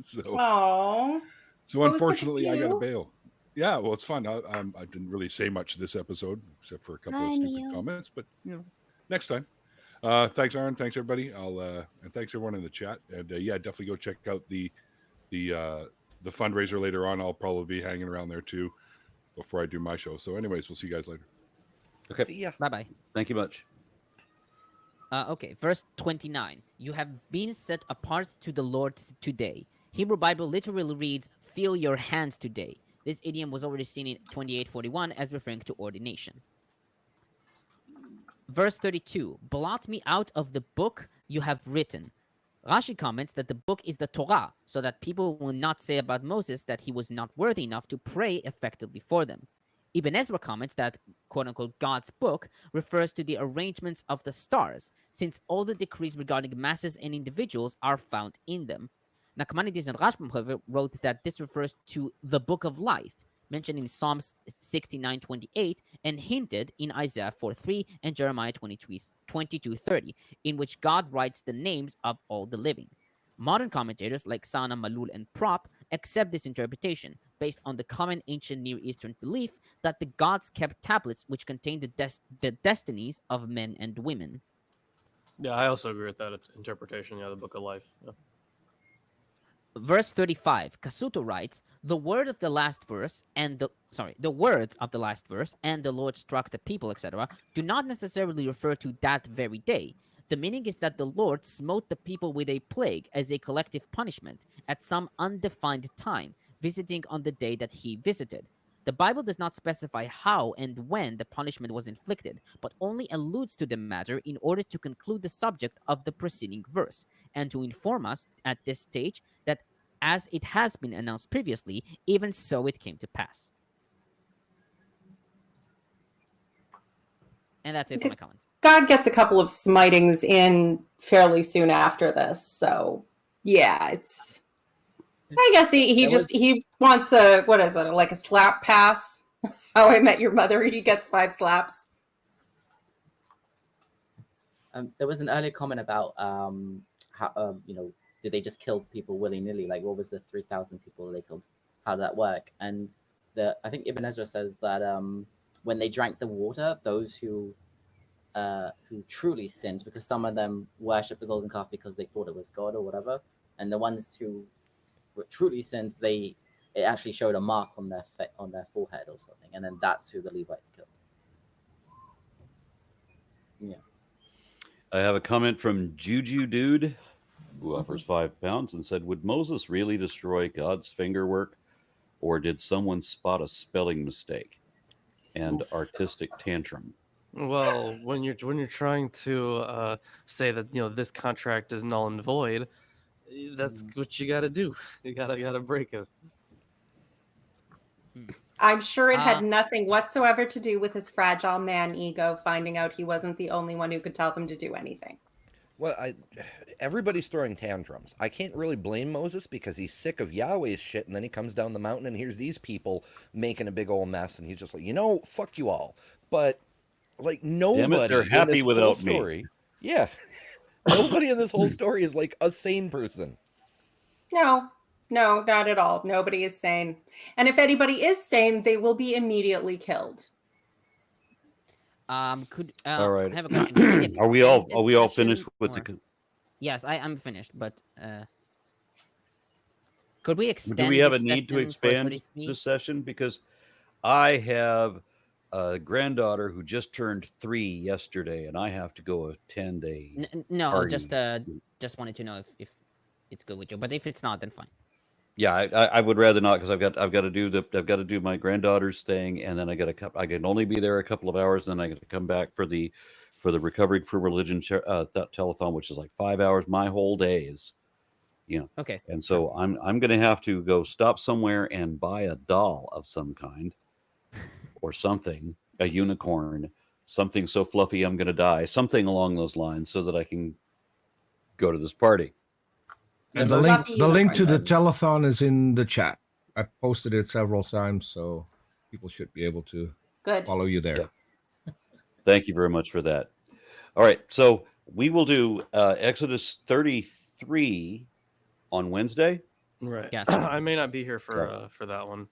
So unfortunately, I got to bail. Yeah, well, it's fun. I didn't really say much this episode except for a couple of stupid comments, but next time. Thanks, Aaron. Thanks, everybody. And thanks everyone in the chat. And definitely go check out the fundraiser later on. I'll probably be hanging around there too before I do my show. So anyways, we'll see you guys later. Okay. Yeah. Bye-bye. Thank you much. Okay, verse 29. You have been set apart to the Lord today. Hebrew Bible literally reads, "Feel your hands today." This idiom was already seen in 28:41 as referring to ordination. Verse 32. Blot me out of the book you have written. Rashi comments that the book is the Torah, so that people will not say about Moses that he was not worthy enough to pray effectively for them. Ibn Ezra comments that, quote-unquote, God's book refers to the arrangements of the stars, since all the decrees regarding masses and individuals are found in them. Nachmanides and Rashbam, however, wrote that this refers to the book of life, mentioned in Psalms 69:28 and hinted in Isaiah 4:3 and Jeremiah 22:30, in which God writes the names of all the living. Modern commentators like Sana, Malul, and Prop accept this interpretation based on the common ancient Near Eastern belief that the gods kept tablets which contained the destinies of men and women. Yeah, I also agree with that interpretation. Yeah, the Book of Life. Yeah. Verse 35, Kasuto writes, the words of the last verse and the Lord struck the people, etc., do not necessarily refer to that very day. The meaning is that the Lord smote the people with a plague as a collective punishment at some undefined time, visiting on the day that he visited. The Bible does not specify how and when the punishment was inflicted, but only alludes to the matter in order to conclude the subject of the preceding verse, and to inform us at this stage that as it has been announced previously, even so it came to pass. And that's it for my comments. God gets a couple of smitings in fairly soon after this, so yeah, it's. I guess he wants a, what is it, like a slap pass? How I Met Your Mother, he gets 5 slaps. There was an earlier comment about how did they just kill people willy-nilly? Like, what was the 3,000 people they killed? How did that work? And I think Ibn Ezra says that when they drank the water, those who truly sinned, because some of them worshipped the golden calf because they thought it was God or whatever, and the ones who were truly sinned, it actually showed a mark on their forehead or something, and then that's who the Levites killed. I have a comment from Juju Dude, who offers £5 and said, "Would Moses really destroy God's finger work, or did someone spot a spelling mistake and artistic tantrum?" Well, when you're trying to say that this contract is null and void, that's what you got to do. You gotta break it. I'm sure it had Uh, nothing whatsoever to do with his fragile man ego finding out he wasn't the only one who could tell him to do anything. Well, everybody's throwing tantrums. I can't really blame Moses because he's sick of Yahweh's shit, and then he comes down the mountain and hears these people making a big old mess, and he's just like, fuck you all. But like nobody they're happy in this without whole me. story, yeah, nobody in this whole story is like a sane person. No, not at all. Nobody is sane. And if anybody is sane, they will be immediately killed. All All right. I have a question. Could we Are we all extend this finished discussion, with or- the? Yes, I'm finished, but could we extend? Do we have a this need to session for expand 33? the session? Because I have a granddaughter who just turned 3 yesterday, and I have to go attend a. No, party. just wanted to know if it's good with you, but if it's not, then fine. Yeah, I would rather not, because I've got to do my granddaughter's thing, and then I can only be there a couple of hours, and then I got to come back for the Recovery for Religion telethon, which is like 5 hours. My whole day is, Okay. and so I'm going to have to go stop somewhere and buy a doll of some kind, or something, a unicorn, something so fluffy I'm going to die, something along those lines, so that I can go to this party. And And the link to the telethon is in the chat. I posted it several times, so people should be able to Good. follow you there. Yeah. Thank you very much for that. All right, so we will do Exodus 33 on Wednesday. Right. Yes. I may not be here for that one.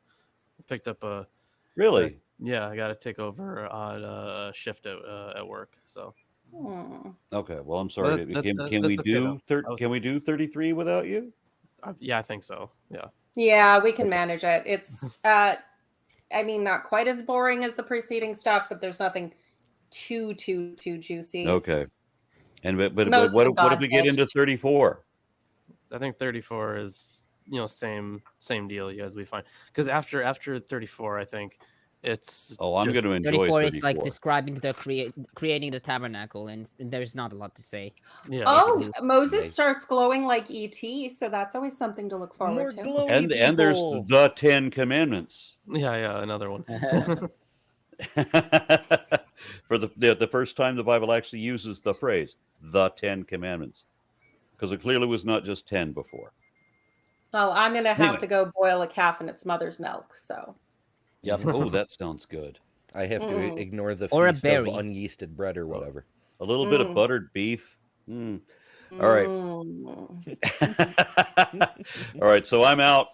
Picked up a Really? yeah. I got to take over on a shift at work. So Hmm. Okay. Well, I'm sorry. That- Can that's we okay, do though. Can we do 33 without you? yeah, I think so. Yeah. Yeah, we can manage it. It's, I mean, not quite as boring as the preceding stuff, but there's nothing too juicy. Okay. It's- And but Moses what and if we get Godfish. into 34? I think 34 is same deal. You guys will be fine. Because after 34, I think it's. Oh, I'm just- going to enjoy 34, 34. it's like describing the creating the tabernacle, and there's not a lot to say. Yeah. Oh, basically. Moses Nice. starts glowing like ET, so that's always something to look More forward to. glowy and there's people. the 10 Commandments. Yeah. Another one. For the first time the Bible actually uses the phrase the 10 Commandments, because it clearly was not just 10 before. Well, I'm going to have Anyway. to go boil a calf in its mother's milk, so. Yep. Oh, that sounds good. I have to Mm. ignore the Or a feast of berry. unyeasted bread or whatever. A little bit of Mm. buttered beef. Mm. All right. Mm. All right. So I'm out.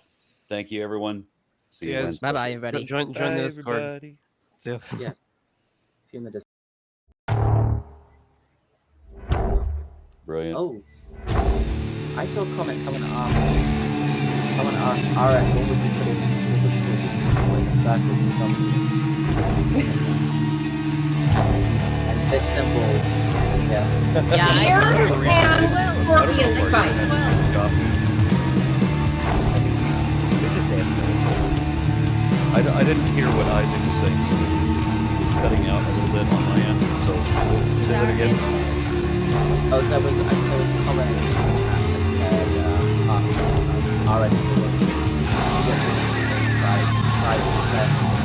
Thank you, everyone. See See you you guys. Wednesday. Bye bye, everybody. Join Bye, the Discord. everybody. See ya. Yes. See you in the Discord. Brilliant. Oh, I saw a comment. Someone asked, all right, what would you put in a circle to something? And this symbol, yeah. Yeah, Here I and scorpion where spice. you're gonna stop. I mean, you could just ask Melissa. I didn't hear what Isaac was saying. He was cutting out a little bit on my end. So say that again. Oh, there was a comment in the chat that said, asked, all right, subscribe to